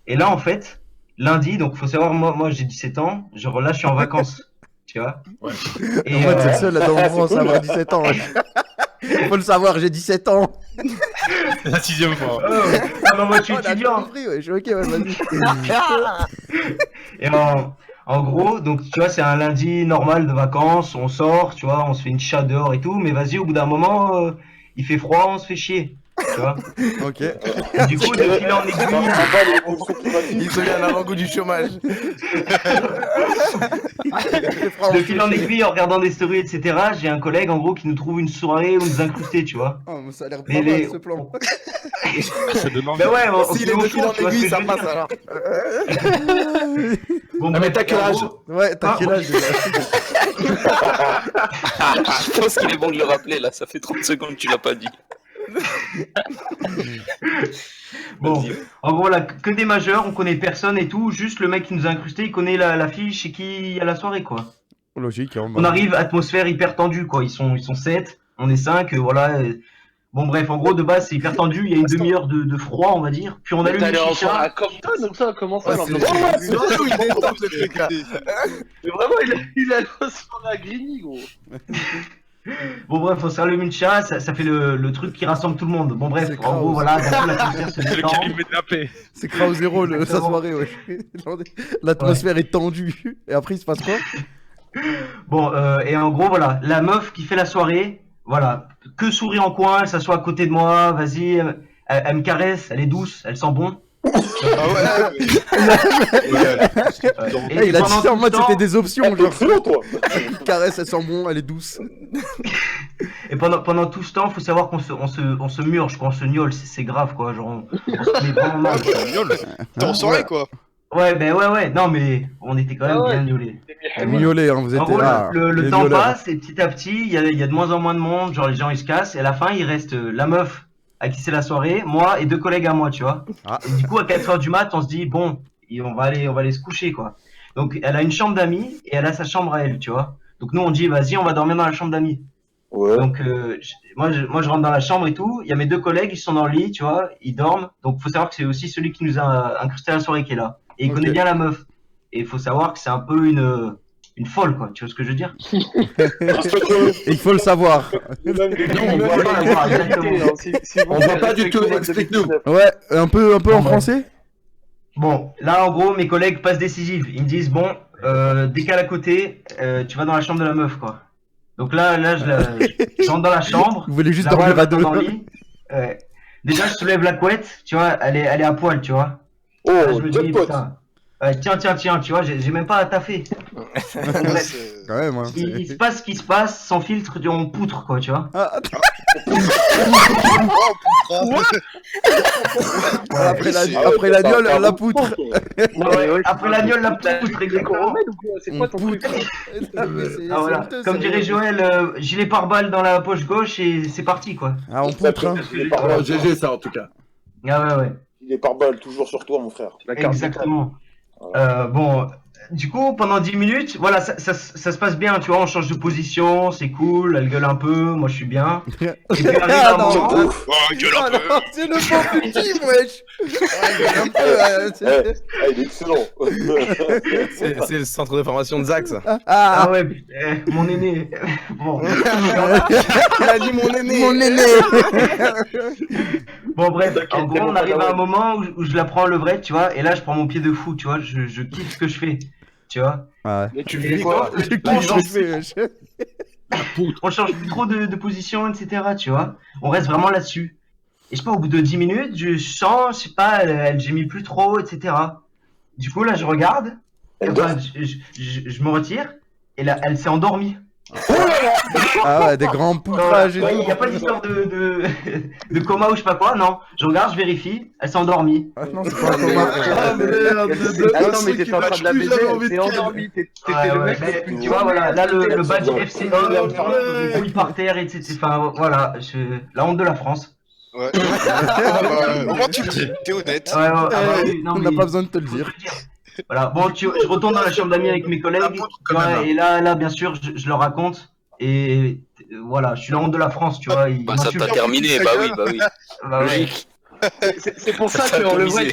Et là, en fait, lundi, donc faut savoir, moi j'ai 17 ans, genre là, je suis en vacances. Tu vois. Et moi, t'es le seul là dans France à avoir 17 ans. Il faut le savoir, j'ai 17 ans. C'est la 6e fois. Ah non, moi, je suis étudiant. Je suis ok, ouais, vas-y. Et en gros, donc tu vois, c'est un lundi normal de vacances, on sort, tu vois, on se fait une chatte dehors et tout, mais vas-y, au bout d'un moment, il fait froid, on se fait chier. Tu vois. Ok. Et du coup, de fil en aiguille, il se vient à l'avant-goût du chômage. De fil en aiguille, en regardant des stories, etc., j'ai un collègue en gros qui nous trouve une soirée où nous incruster, tu vois. Oh, mais ça a l'air pas mal ce plan. Ben ouais, s'il est de fil en aiguille, ça passe alors. Bon, mais t'as quel âge? Ouais, t'as quel âge déjà? Je pense qu'il est bon de le rappeler là, ça fait 30 secondes que tu l'as pas dit. Bon, en gros là, que des majeurs, on connaît personne et tout, juste le mec qui nous a incrusté, il connaît la fille chez qui il y a la soirée quoi. Logique, hein, on arrive, atmosphère hyper tendue quoi, ils sont 7, on est 5, voilà. Bon bref, en gros de base c'est hyper tendu, il y a une demi-heure de froid on va dire, puis on allume le chicha. À Compton ou ça, comment ça? Mais vraiment, il a sur la Grigny gros. Bon bref, on s'allume une chat, ça fait le truc qui rassemble tout le monde. Bon bref, en gros voilà, l'atmosphère se détend. C'est Krao 0 sa soirée, ouais. L'atmosphère est tendue. Et après il se passe quoi? Bon, et en gros voilà, la meuf qui fait la soirée, voilà, que sourit en coin, elle s'assoit à côté de moi, vas-y, elle me caresse, elle est douce, elle sent bon. Et il a dit ça en mode c'était des options, genre. Caresse, elle sent bon, elle est douce. Et pendant tout ce temps, faut savoir qu'on se murge, qu'on se gnole, c'est grave quoi, genre on se met vraiment mal. T'es en soirée quoi. Ouais, ben ouais, non mais on était quand même bien gnolés. Mignolé, hein, vous êtes là. Le temps passe et petit à petit, il y a de moins en moins de monde, genre les gens ils se cassent et à la fin il reste la meuf à qui c'est la soirée, moi et 2 collègues à moi, tu vois. Et du coup à 4h du mat, on se dit bon, on va aller se coucher quoi. Donc elle a une chambre d'amis et elle a sa chambre à elle, tu vois. Donc nous on dit vas-y, on va dormir dans la chambre d'amis. Ouais. Donc moi je rentre dans la chambre et tout, il y a mes 2 collègues, ils sont dans le lit, tu vois, ils dorment. Donc faut savoir que c'est aussi celui qui nous a incrusté à la soirée qui est là. Et il connaît bien la meuf. Et il faut savoir que c'est un peu une folle, quoi. Tu vois ce que je veux dire? Il faut le savoir. Non, on voit pas, on voit pas du tout, explique-nous. Ouais, un peu en français? Bon, là, en gros, mes collègues passent décisives. Ils me disent, bon, décale à côté, tu vas dans la chambre de la meuf, quoi. Donc là, je rentre dans la chambre. Vous voulez juste dormir à 2. Dans le lit. Déjà, je soulève la couette, tu vois, elle est à poil, tu vois. Oh, là, je me dis, putain. Tiens, tu vois, j'ai même pas à taffer. Quand même, hein, il se passe ce qui se passe, sans filtre, on poutre, quoi, tu vois. Après la gueule, la poutre. Après la gueule, la poutre, exactement. C'est quoi ton truc? Voilà. Comme dirait Joël, gilet pare-balles dans la poche gauche et c'est parti, quoi. Ah, on poutre, hein. GG, ça, en tout cas. Ah ouais. Il est pare-balles toujours sur toi, mon frère. Exactement. Bon, du coup, pendant 10 minutes, voilà, ça se passe bien, tu vois, on change de position, c'est cool, elle gueule un peu, moi je suis bien. Et puis arrive un moment... gueule un peu. C'est le bon ultime, wesh. Il est excellent. C'est le centre de formation de Zach, ça. Ah ouais, mon aîné. Bon. Il a dit mon aîné. Mon aîné. Bon bref, en gros, on arrive à un moment où je la prends le vrai, tu vois, et là je prends mon pied de fou, tu vois, je kiffe ce que je fais, tu vois. Ouais. Mais tu fais quoi? On change plus trop de position, etc., tu vois. On reste vraiment là-dessus. Et je sais pas, au bout de 10 minutes, je sens, je sais pas, elle gémit plus trop, etc. Du coup, là, je regarde, et enfin, je me retire, et là, elle s'est endormie. Ah ouais, des grands poutrages et tout. Il n'y a pas d'histoire de coma ou je sais pas quoi, non. Je regarde, je vérifie, elle s'est endormie. Ah non, c'est pas un coma. Ah merde, attends, mais t'étais en train de la baiser, elle s'est endormie. T'étais le mec. Tu vois, voilà, là, le badge FC, il par terre, etc. Enfin, voilà, la honte de la France. Ouais. Au moins, tu le dis, t'es honnête. On n'a pas besoin de te le dire. Voilà, bon, je retourne dans la chambre d'amis avec mes collègues, et là, bien sûr, je leur raconte, et voilà, je suis la honte de la France, tu vois. Bah, ça t'a terminé, bah oui. Logique. C'est pour ça que le vrai,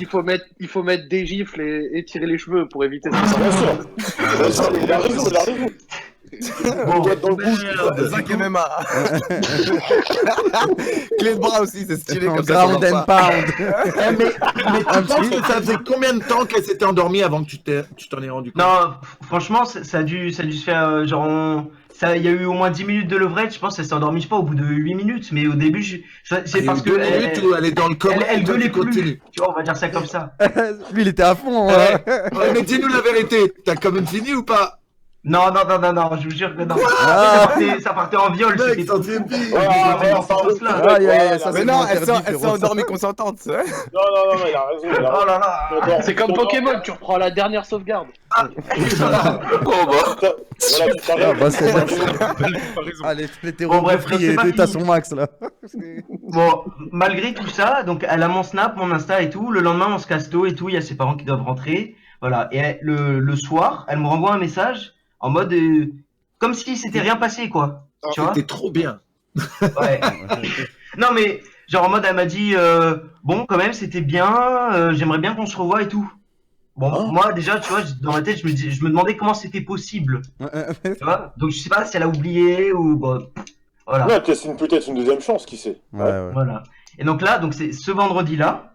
il faut mettre des gifles et tirer les cheveux pour éviter ça. Bien sûr. Il a raison. Bon, Zach MMA. Clé de bras aussi, c'est stylé comme ça. Ground and pound. Mais tu penses que ça faisait combien de temps qu'elle s'était endormie avant que tu t'en aies rendu compte? Non, franchement, ça a dû se faire genre. Il y a eu au moins 10 minutes de levrette, je pense qu'elle s'est endormie, je sais pas, au bout de 8 minutes, mais au début, c'est parce que. Elle est dans le coma. Elle gueulait plus. Tu vois, on va dire ça comme ça. Lui, il était à fond. Ouais, mais dis-nous la vérité, t'as quand même fini ou pas? Non, je vous jure que non. Ça partait en viol, c'était trop. Mais non, elle s'est endormie consentante. Non, il a raison. Oh là là. C'est comme Pokémon, tu reprends la dernière sauvegarde. Allez, l'hétéro-free est à son max là. Bon, malgré tout ça, donc elle a mon Snap, mon Insta et tout. Le lendemain, on se casse tôt et tout. Il y a ses parents qui doivent rentrer. Voilà. Et le soir, elle me renvoie un message en mode comme si c'était rien passé, quoi. Tu vois ? C'était trop bien. Ouais. Non, mais genre en mode, elle m'a dit bon, quand même, c'était bien. J'aimerais bien qu'on se revoie et tout. Bon, moi déjà, tu vois, dans ma tête, je me demandais comment c'était possible. Tu vois ? Donc je sais pas si elle a oublié ou bon. Voilà. Ouais, c'est peut-être une deuxième chance, qui sait. Ouais. Voilà. Et donc là, c'est ce vendredi-là.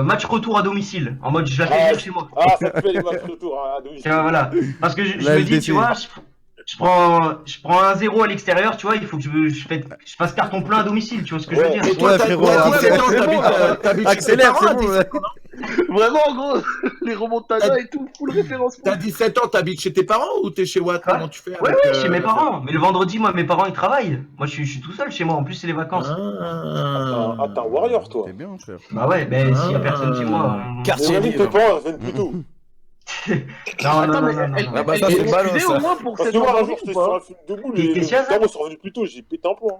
Match retour à domicile, en mode je la fais venir chez moi. Ah, ça te fait les matchs retour à domicile. Voilà, parce que je me dis, tu vois, je prends un 0 à l'extérieur, tu vois, il faut que je fasse carton plein à domicile, tu vois ce que je veux dire. Et toi, frérot, accélère, c'est bon. Vraiment, gros, les remontadas et tout, full référence. T'as 17 ans, t'habites chez tes parents ou t'es chez Watt? Comment tu fais? Ouais, chez mes parents. Mais le vendredi, moi, mes parents, ils travaillent. Moi, je suis tout seul chez moi. En plus, c'est les vacances. Ah, t'es un warrior, toi. C'est bien, frère. Bah ouais, mais s'il y a personne chez moi. Quartier tes libre. parents reviennent plus tôt. Non. Ah bah ça, c'est le ballon, ça. Au moins pour Parce cette que moi, un endormie jour, j'étais ou sur pas un film debout, les parents sont revenus plus tôt, j'ai pété un plomb.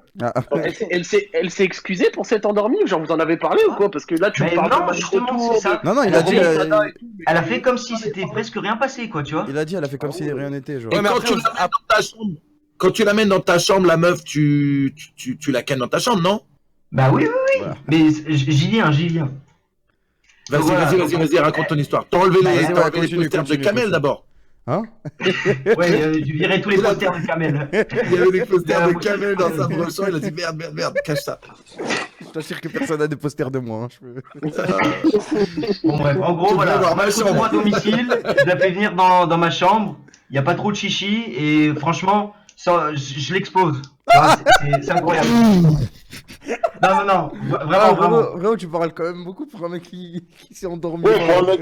Elle s'est excusée pour cette endormie ou genre vous en avez parlé ou quoi? Parce que là tu me parles non, de justement, c'est ça. Non, il a dit. Elle a fait comme si c'était presque rien passé, quoi, tu vois. Il a dit, elle a fait comme si rien n'était, genre. Et quand tu l'amènes dans ta chambre, la meuf, tu la cannes dans ta chambre, non? Bah oui. Mais j'y viens. Vas-y, raconte ton histoire. T'as enlevé les posters de Kamel d'abord. Hein? Ouais, tu virais tous les posters de Kamel. Il y avait les posters de Kamel dans sa brochon, il a dit merde, cache ça. Je t'assure que personne n'a des posters de moi. Bon, bref, en gros, voilà. Moi, à domicile, je la fais venir dans ma chambre. Il n'y a pas trop de chichi et franchement, ça, je l'explose. C'est incroyable. Non, vraiment. Vraiment, tu parles quand même beaucoup pour un mec qui s'est endormi. Ouais, pour un mec,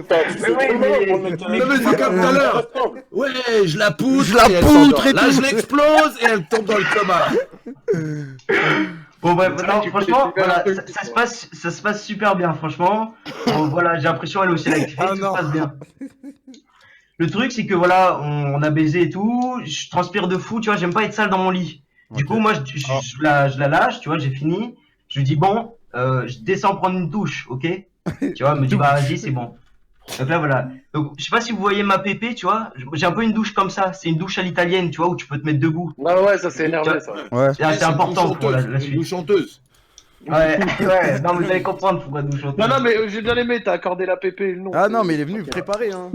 mais c'est comme tout à l'heure. Ouais, je la poutre et tout. Là, je l'explose et elle tombe dans le coma. Bon, bref, non, franchement, voilà, ça se passe super bien, franchement. Bon, voilà, j'ai l'impression elle aussi, elle a tout se passe bien. Le truc, c'est que voilà, on a baisé et tout, je transpire de fou, tu vois, j'aime pas être sale dans mon lit. Du coup, moi, je la lâche, tu vois, j'ai fini. Je lui dis, bon, je descends prendre une douche, ok? Tu vois, elle me dit, bah, vas-y, c'est bon. Donc là, voilà. Donc, je sais pas si vous voyez ma pépé, tu vois, j'ai un peu une douche comme ça. C'est une douche à l'italienne, tu vois, où tu peux te mettre debout. Ouais, ça c'est énervé, ça. Ouais. C'est important pour la suite. Une douche chanteuse. Ouais, non, vous allez comprendre pourquoi douche chanteuse. Non, mais j'ai bien aimé, t'as accordé la pépé et le nom. Ah non, mais il est venu préparer, hein.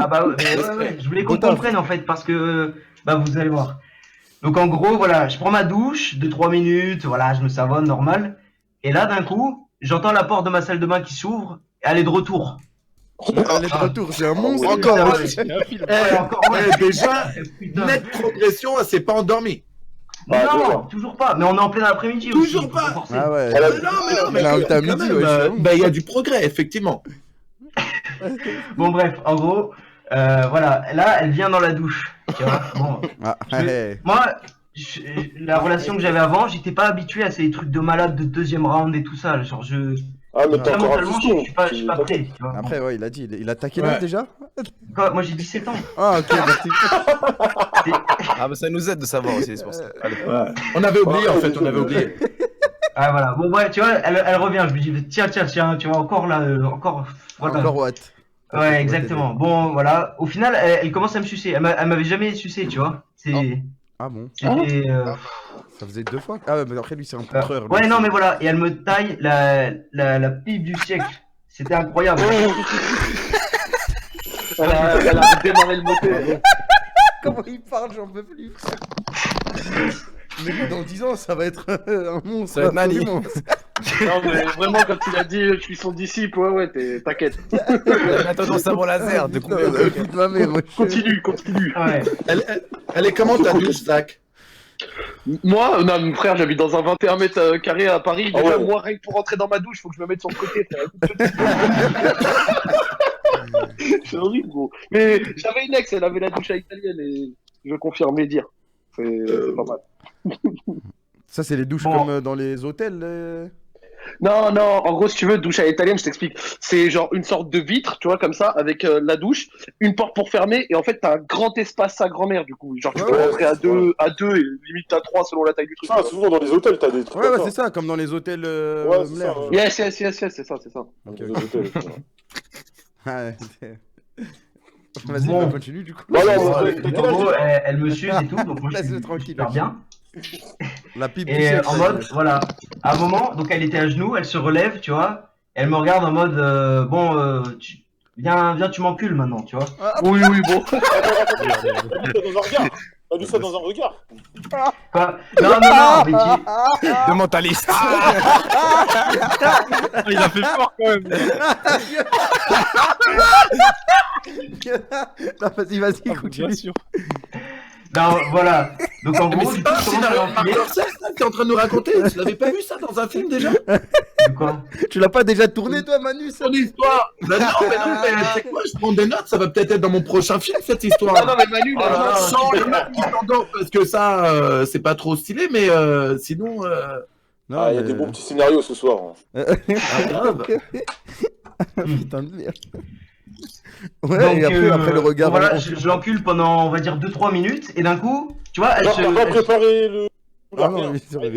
Ah bah ouais, je voulais qu'on comprenne en fait, parce que, bah, vous allez voir. Donc en gros, voilà, je prends ma douche de 3 minutes, voilà, je me savonne, normal. Et là, d'un coup, j'entends la porte de ma salle de bain qui s'ouvre, et elle est de retour. Elle est de retour, c'est un monstre encore. Déjà, nette progression, elle s'est pas endormie. Non, toujours pas. Mais on est en plein après-midi aussi. Toujours pas. Ah ouais. Mais non, t'as midi, il y a du progrès, effectivement. Bon, bref, en gros, voilà. Là, elle vient dans la douche. Tu vois. Bon. Moi, la relation que j'avais avant, j'étais pas habitué à ces trucs de malade de deuxième round et tout ça. Genre, mais t'es encore mentalement, je suis pas prêt. Tu vois. Après, ouais, il a dit, il a attaqué là déjà. Quoi, moi j'ai 17 ans. Ah, ok, merci. Ah, bah ça nous aide de savoir aussi, c'est pour ça. On avait oublié, en fait, on avait oublié. Ah, voilà. Bon, ouais, tu vois, elle revient. Je lui dis, tiens, tu vois, encore là, voilà. Encore what? Ouais, exactement. Bon, voilà. Au final, elle commence à me sucer. Elle m'avait jamais sucé, tu vois. Ah bon? C'était. Ça faisait 2 fois. Ah ouais, mais après lui c'est un poutreur. Ouais, non, mais voilà. Et elle me taille la pipe du siècle. C'était incroyable. Elle a démarré le moteur. Comment il parle, j'en peux plus. Mais lui, dans 10 ans, ça va être un monstre. Ça va être Nani. Non, mais vraiment, quand il a dit je suis son disciple, ouais, t'inquiète. Attends, ton sabre laser, de combien Continue. Ouais. Elle est comment ta douche, Zach? Moi, non, mon frère, j'habite dans un 21 mètres carrés à Paris. Déjà, moi, rien que pour rentrer dans ma douche, faut que je me mette sur le côté. C'est horrible, gros. Mais j'avais une ex, elle avait la douche à italienne et je confirme dire. C'est pas mal. Ça, c'est les douches comme dans les hôtels Non, en gros, si tu veux, douche à l'italienne, je t'explique. C'est genre une sorte de vitre, tu vois, comme ça, avec la douche, une porte pour fermer, et en fait, t'as un grand espace à grand-mère, du coup. Genre, tu peux rentrer à deux, et limite à 3 selon la taille du truc. Ah, souvent dans les hôtels, t'as des trucs. Ouais, c'est ça, comme dans les hôtels. Ouais, c'est ça. Yes, c'est ça. Ok, Les hôtels, Vas-y, Bon. on continue du coup. En gros, elle me suce et tout, donc moi je Laisse-le suis tranquille. super bien. La pipe du Et siècle, en ça, mode, voilà, à un moment, donc elle était à genoux, elle se relève, tu vois, elle me regarde en mode, viens, tu m'encules maintenant, tu vois. Oui, bon. Dans un regard. T'as vu ça dans un regard? Quoi? Non, mais De mentaliste. Il a fait fort quand même. Non, vas-y, continue. Bien sûr. non, voilà. Donc en Mais gros, c'est du pas coup, un je commence à scénario l'enfiler. Marc-Dorcel, ça, que t'es en train de nous raconter. Tu l'avais pas vu ça dans un film déjà? De quoi? Tu l'as pas déjà tourné toi, Manu? Son histoire. Ben non, mais c'est quoi? Je prends des notes, ça va peut-être être dans mon prochain film cette histoire. Non, mais Manu, Sans le mec qui s'endort, parce que ça, c'est pas trop stylé, mais sinon. Non, Ah, il y a des bons petits scénarios ce soir. Grave. Putain de merde. Ouais, Donc, et après le regard. voilà, je l'encule pendant, on va dire, 2-3 minutes, et d'un coup, tu vois, elle Genre, t'as pas préparé le. Ah non, mais c'est vrai,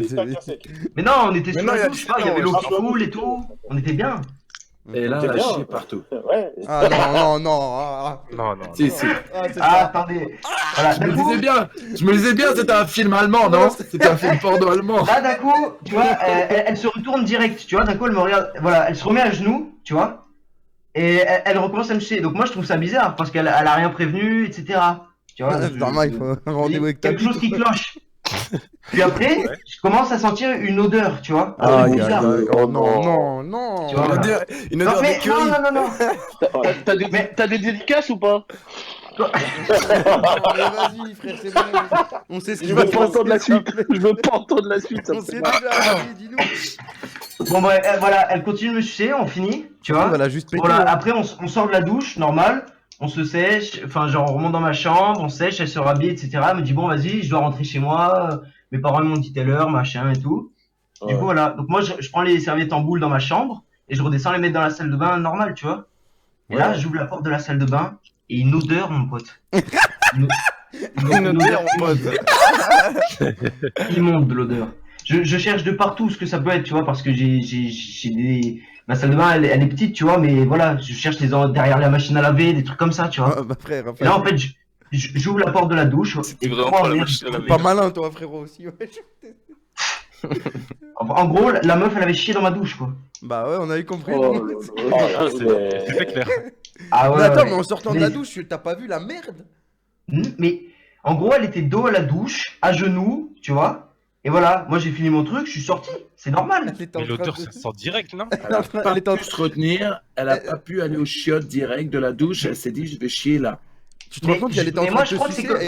Mais non, on était sur non, la il y a douche, du il y avait l'eau temps, qui coule et tout, on était bien. Et là, T'es la bien. chier partout. Ouais. Ah non. Ah, Non. Si. Attendez. Voilà, Je me d'un coup, disais bien, c'était un film allemand, non? C'était un film porno allemand. là, d'un coup, tu vois, elle se retourne direct, tu vois, d'un coup, elle me regarde, voilà, elle se remet à genoux, tu vois, et elle recommence à me sucer. Donc moi, je trouve ça bizarre, parce qu'elle a rien prévenu, etc. Tu vois, c'est normal, il faut un rendez-vous avec ta quelque chose qui cloche. Puis après, je commence à sentir une odeur, tu vois. Ah, bizarre. Oh non. Tu vois, voilà. Une Non, odeur mais d'écurie. non. T'as des dédicaces ou pas? Mais vas-y, frère, c'est bon. On sait ce Je qu'il veux va pas entendre la suite. Je veux pas entendre la suite. Ça me On fait sait mal. déjà, vas-y, dis-nous. Bon, bref, voilà, elle continue de me sucer, on finit, tu vois. Elle a juste pété. Voilà, après, on sort de la douche, normal. On se sèche, enfin, genre, on remonte dans ma chambre, on sèche, elle se rhabille, etc. Elle me dit, bon, vas-y, je dois rentrer chez moi. Mes parents m'ont dit telle heure, machin et tout. Du coup, voilà. Donc, moi, je prends les serviettes en boule dans ma chambre et je redescends les mettre dans la salle de bain normale, tu vois. Et là, j'ouvre la porte de la salle de bain et une odeur, mon pote. Une odeur, mon pote. Immonde de l'odeur. Je cherche de partout ce que ça peut être, tu vois, parce que j'ai des. Ma salle de bain, elle est petite, tu vois, mais voilà, je cherche derrière la machine à laver, des trucs comme ça, tu vois. Ah, bah frère, Et là, en fait, j'ouvre la porte de la douche. C'était vraiment pas la machine à laver. pas malin, toi, frérot, aussi. Ouais. En gros, la meuf, elle avait chié dans ma douche, quoi. Bah ouais, on avait compris. C'est très clair. Ah ouais. Mais attends, ouais. mais en sortant de la douche, t'as pas vu la merde? Mais en gros, elle était dos à la douche, à genoux, tu vois. Et voilà, moi j'ai fini mon truc, je suis sorti. C'est normal. Mais l'odeur, ça sort direct, non? Elle a pas pu se retenir, elle a pas pu aller aux chiottes direct de la douche, elle s'est dit je vais chier là. Tu te rends compte qu'elle était en train de te sucer et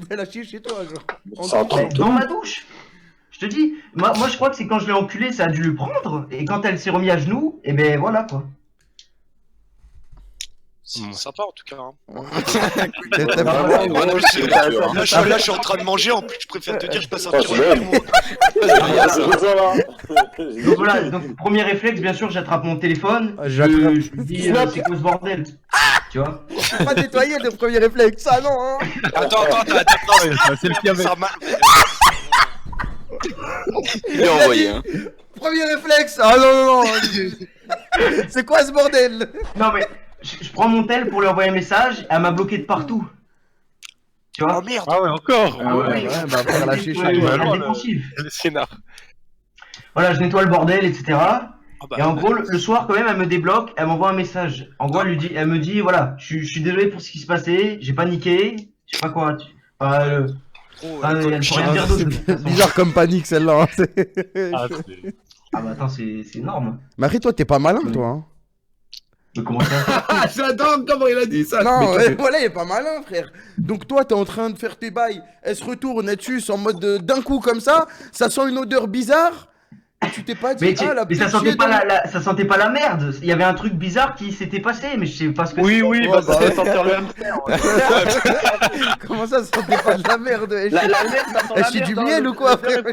elle a chié chez toi, genre. Dans ma douche. Je te dis, moi je crois que c'est quand je l'ai enculé, ça a dû lui prendre, et quand elle s'est remise à genoux, et ben voilà quoi. C'est sympa en tout cas. Là, je suis en train de manger, en plus, je préfère te dire, je passe un petit Donc voilà, donc premier réflexe, bien sûr, j'attrape mon téléphone, je lui dis, c'est quoi ce bordel? Tu vois? Faut pas nettoyer le premier réflexe, ça non, hein. Attends, c'est le pire, mec. Il est envoyé, hein. Premier réflexe. Ah non. C'est quoi ce bordel? Non mais, je prends mon tel pour lui envoyer un message, elle m'a bloqué de partout. Tu vois? Oh merde. Ah ouais, encore. Bah après la chicha. Le scénar. Voilà, je nettoie le bordel, etc. Et en gros, le soir, quand même, elle me débloque, elle m'envoie un message. En gros, elle me dit, voilà, je suis désolé pour ce qui se passait, j'ai paniqué, je sais pas quoi. C'est bizarre comme panique celle-là. Ah bah attends, c'est énorme. Marie, toi, t'es pas malin, toi. Hein. Mais comment ça? J'adore comment il a dit ça. Non, voilà, il est pas malin, frère. Donc toi, t'es en train de faire tes bails, elle se retourne, elle tue en mode d'un coup comme ça sent une odeur bizarre. Tu t'es pas dit, mais ça sentait pas ça sentait pas la merde. Il y avait un truc bizarre qui s'était passé, mais je sais pas ce que c'est. Oui, bah ça fait sentir le hamster. Comment ça sentait pas de la merde? La merde, ça sent la merde. Du miel ou quoi, frère?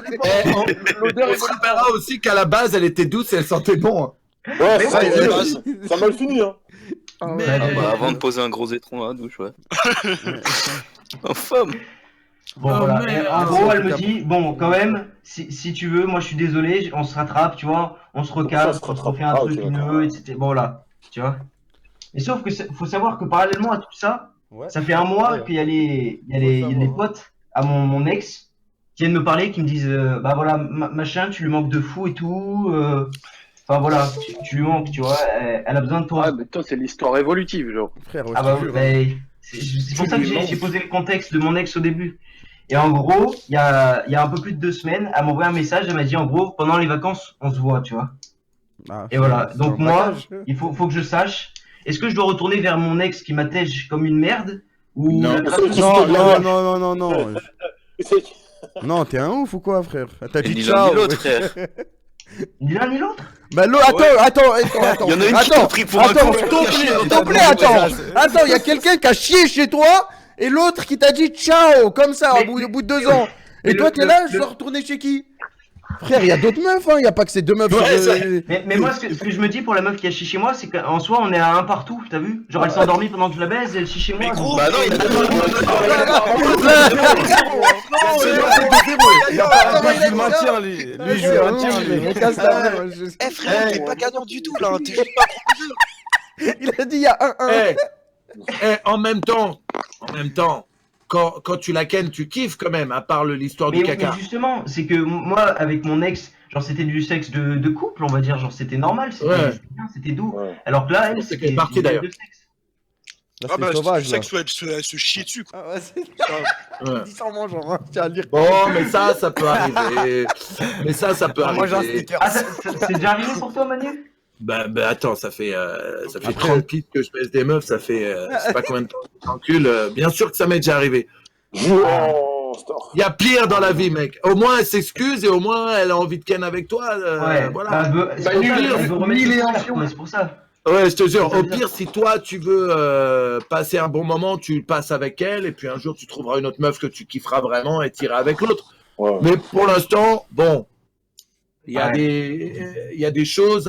L'odeur, on verra aussi qu'à la base, elle était douce et elle sentait bon. Ouais, ça a mal fini, hein. Avant de poser un gros étron à la douche, ouais. En femme. Bon, voilà. En gros, elle me dit, bon, quand même, si tu veux, moi je suis désolé, on se rattrape, tu vois, on se recale, on se refait un truc mieux, etc. Bon, là, tu vois. Mais sauf que faut savoir que parallèlement à tout ça, ça fait un mois qu'il y a les potes à mon ex qui viennent me parler, qui me disent, bah voilà, machin, tu lui manques de fou et tout. Enfin voilà, tu lui manques, tu vois, elle a besoin de toi. Ah, mais toi, c'est l'histoire évolutive, genre. Frère, ah bah, c'est pour ça que j'ai posé le contexte de mon ex au début. Et en gros, il y a un peu plus de 2 semaines, elle m'a envoyé un message, elle m'a dit en gros, pendant les vacances, on se voit, tu vois. Et voilà, donc moi, il faut que je sache, est-ce que je dois retourner vers mon ex qui m'attège comme une merde ou... Non, non, t'es un ouf ou quoi, frère? T'as dit ciao. Ni l'autre, frère. Ni l'un ni l'autre? Bah attends. Il y en a une qui t'a pris pour un con. S'il te plaît, attends, il y a quelqu'un qui a chié chez toi et l'autre qui t'a dit ciao, comme ça, au bout de 2 ans. Et toi, t'es là, je dois retourner chez qui? Frère, il y a d'autres meufs, hein, il n'y a pas que ces 2 meufs. Mais moi, ce que je me dis pour la meuf qui a chié chez moi, c'est qu'en soi, on est à un partout, t'as vu? Genre, elle s'est endormie pendant que je la baise et elle chie chez moi. Bah non, il a le maintien, lui. Lui, je le maintiens, lui. Eh frère, t'es pas gagnant du tout là, t'es juste pas trop. Il a dit il y a 1-1. En même temps, quand tu la kennes, tu kiffes quand même, à part l'histoire du caca. Mais justement, c'est que moi, avec mon ex, genre c'était du sexe de couple, on va dire, genre c'était normal, c'était doux. Ouais. Alors que là, elle, c'était parti d'ailleurs. Ah bah, sauvage, tu sais que elle se chie dessus, quoi. Ah ouais, c'est... s'en mange, hein, tiens à lire. Bon, mais ça peut arriver. Moi, j'ai un sticker. Ah, c'est déjà arrivé pour toi, Manu? Bah attends, ça fait 30 piges que je baisse des meufs, ça fait c'est pas combien de temps que t'encules. Bien sûr que ça m'est déjà arrivé. Il y a pire dans la vie, mec. Au moins elle s'excuse et au moins elle a envie de ken avec toi. Voilà. C'est pour ça. Ouais, je te jure, au pire, si toi tu veux passer un bon moment, tu passes avec elle et puis un jour tu trouveras une autre meuf que tu kifferas vraiment et t'iras avec l'autre. Ouais. Mais pour l'instant, bon. Il y a des choses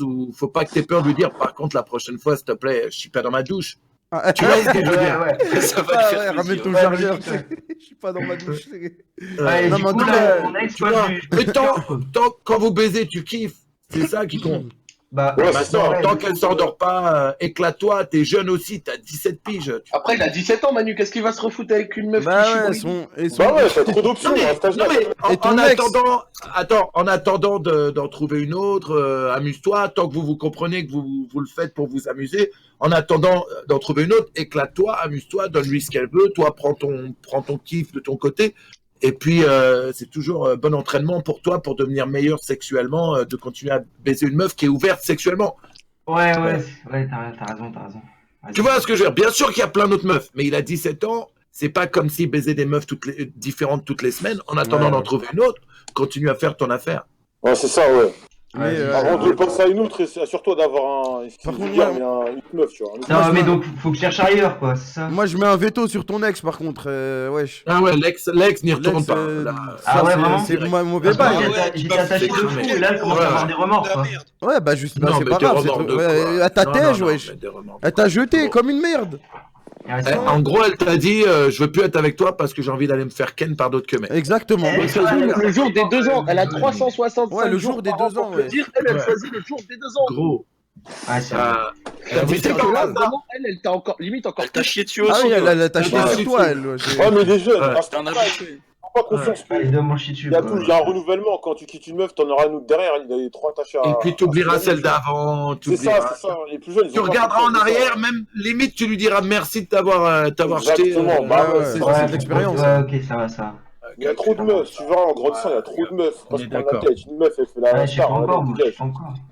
où faut pas que t'aies peur de lui dire. Par contre, la prochaine fois, s'il te plaît, je suis pas dans ma douche. Tu vois ce que je veux dire? Ça va te faire ramène ton chargeur. Je suis pas dans ma douche. Quand vous baisez, tu kiffes. C'est ça qui compte. Bah, tant qu'elle s'endort pas, éclate-toi, t'es jeune aussi, t'as 17 piges. Après, il a 17 ans, Manu, qu'est-ce qu'il va se refoutre avec une meuf qui chie? Bah ouais, t'as trop d'options. En attendant d'en trouver une autre, amuse-toi, tant que vous comprenez que vous le faites pour vous amuser. En attendant d'en trouver une autre, éclate-toi, amuse-toi, donne-lui ce qu'elle veut, toi prends ton kiff de ton côté. Et puis, c'est toujours bon entraînement pour toi, pour devenir meilleur sexuellement, de continuer à baiser une meuf qui est ouverte sexuellement. Ouais, t'as raison. Tu vois ce que je veux dire? Bien sûr qu'il y a plein d'autres meufs, mais il a 17 ans. C'est pas comme s'il baisait des meufs différentes toutes les semaines. En attendant d'en trouver une autre, continue à faire ton affaire. Ouais, c'est ça, ouais. Mais, avant de penser à une autre, et surtout d'avoir une meuf, tu vois. Non, mais donc, faut que je cherche ailleurs, quoi, c'est ça. Moi, je mets un veto sur ton ex, par contre, wesh. Ah ouais, l'ex n'y retourne pas. Ah ouais, vraiment? C'est mauvais bail. J'étais attaché de fou, et là, il commence à avoir des remords, quoi. Ouais, bah justement, c'est pas grave. Elle t'a tège, wesh. Elle t'a jeté comme une merde. En gros, elle t'a dit je veux plus être avec toi parce que j'ai envie d'aller me faire ken par d'autres que mecs. Exactement. Le jour des 2 ans, elle a 365 ouais, le jour des 2 ans. Ouais. Dire, elle choisit le jour des 2 ans. Gros. Ah, c'est que là, vraiment, elle t'a encore, limite encore. Elle t'a chié dessus aussi. Ah oui, elle t'a chié sur toi, elle. Ouais, mais les jeunes, pas confiance. Il y a un renouvellement. Quand tu quittes une meuf, t'en auras une autre derrière. Il y a 3 tâches à. Et puis t'oublieras celle d'avant. C'est ça. Les plus jeunes. Tu regarderas en arrière, même limite, tu lui diras merci de t'avoir jeté. Exactement. C'est de l'expérience. Ok, ça va. Il y a trop de meufs. Tu verras en grandissant, il y a trop de meufs. On est d'accord. Une meuf, elle fait la star. Encore.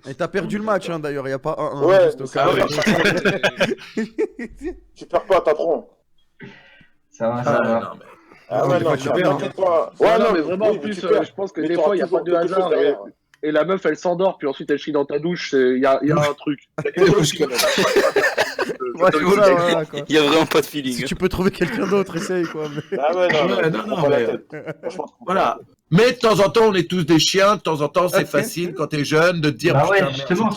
Et t'as perdu le match, d'ailleurs. Il n'y a pas un. Ouais. Tu perds pas, t'apprends. Ça va. Ah ouais, non, mais vraiment, en plus, je pense que des fois, il n'y a pas de hasard. Et la meuf, elle s'endort, puis ensuite, elle chie dans ta douche. Il y a un truc. Il y a vraiment pas de feeling. Si tu peux trouver quelqu'un d'autre, essaye, quoi. Ah ouais, non, voilà. Mais de temps en temps, on est tous des chiens. De temps en temps, c'est facile quand t'es jeune de te dire putain, justement,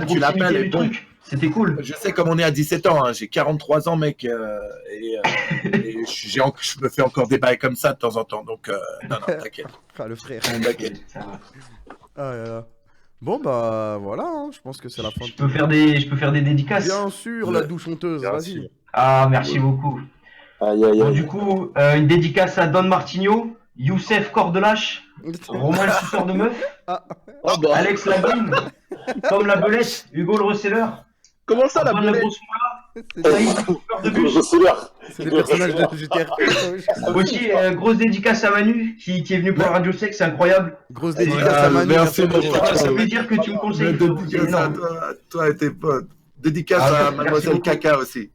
tu l'appelles et bon. C'était cool. Je sais comme on est à 17 ans, j'ai 43 ans, mec, et je me fais encore des bails comme ça de temps en temps, donc non, t'inquiète. Ah, le frère. T'inquiète. Bon, bah voilà, je pense que c'est la fin. Je peux faire des dédicaces. Bien sûr, la douche honteuse, vas-y. Ah, merci beaucoup. Bon, du coup, une dédicace à Don Martigno, Youssef Cordelache, Romain le suceur de meuf, Alex Lavigne, Tom la Belette, Hugo le receleur. Comment ça, la belette? C'est des personnages de GTR. Aussi, grosse dédicace à Manu qui est venu pour Radio Sex, c'est incroyable. Grosse dédicace à Manu. Merci beaucoup. Ça veut dire que tu me conseilles. Dédicace à toi et tes potes. Dédicace à Mademoiselle Caca aussi.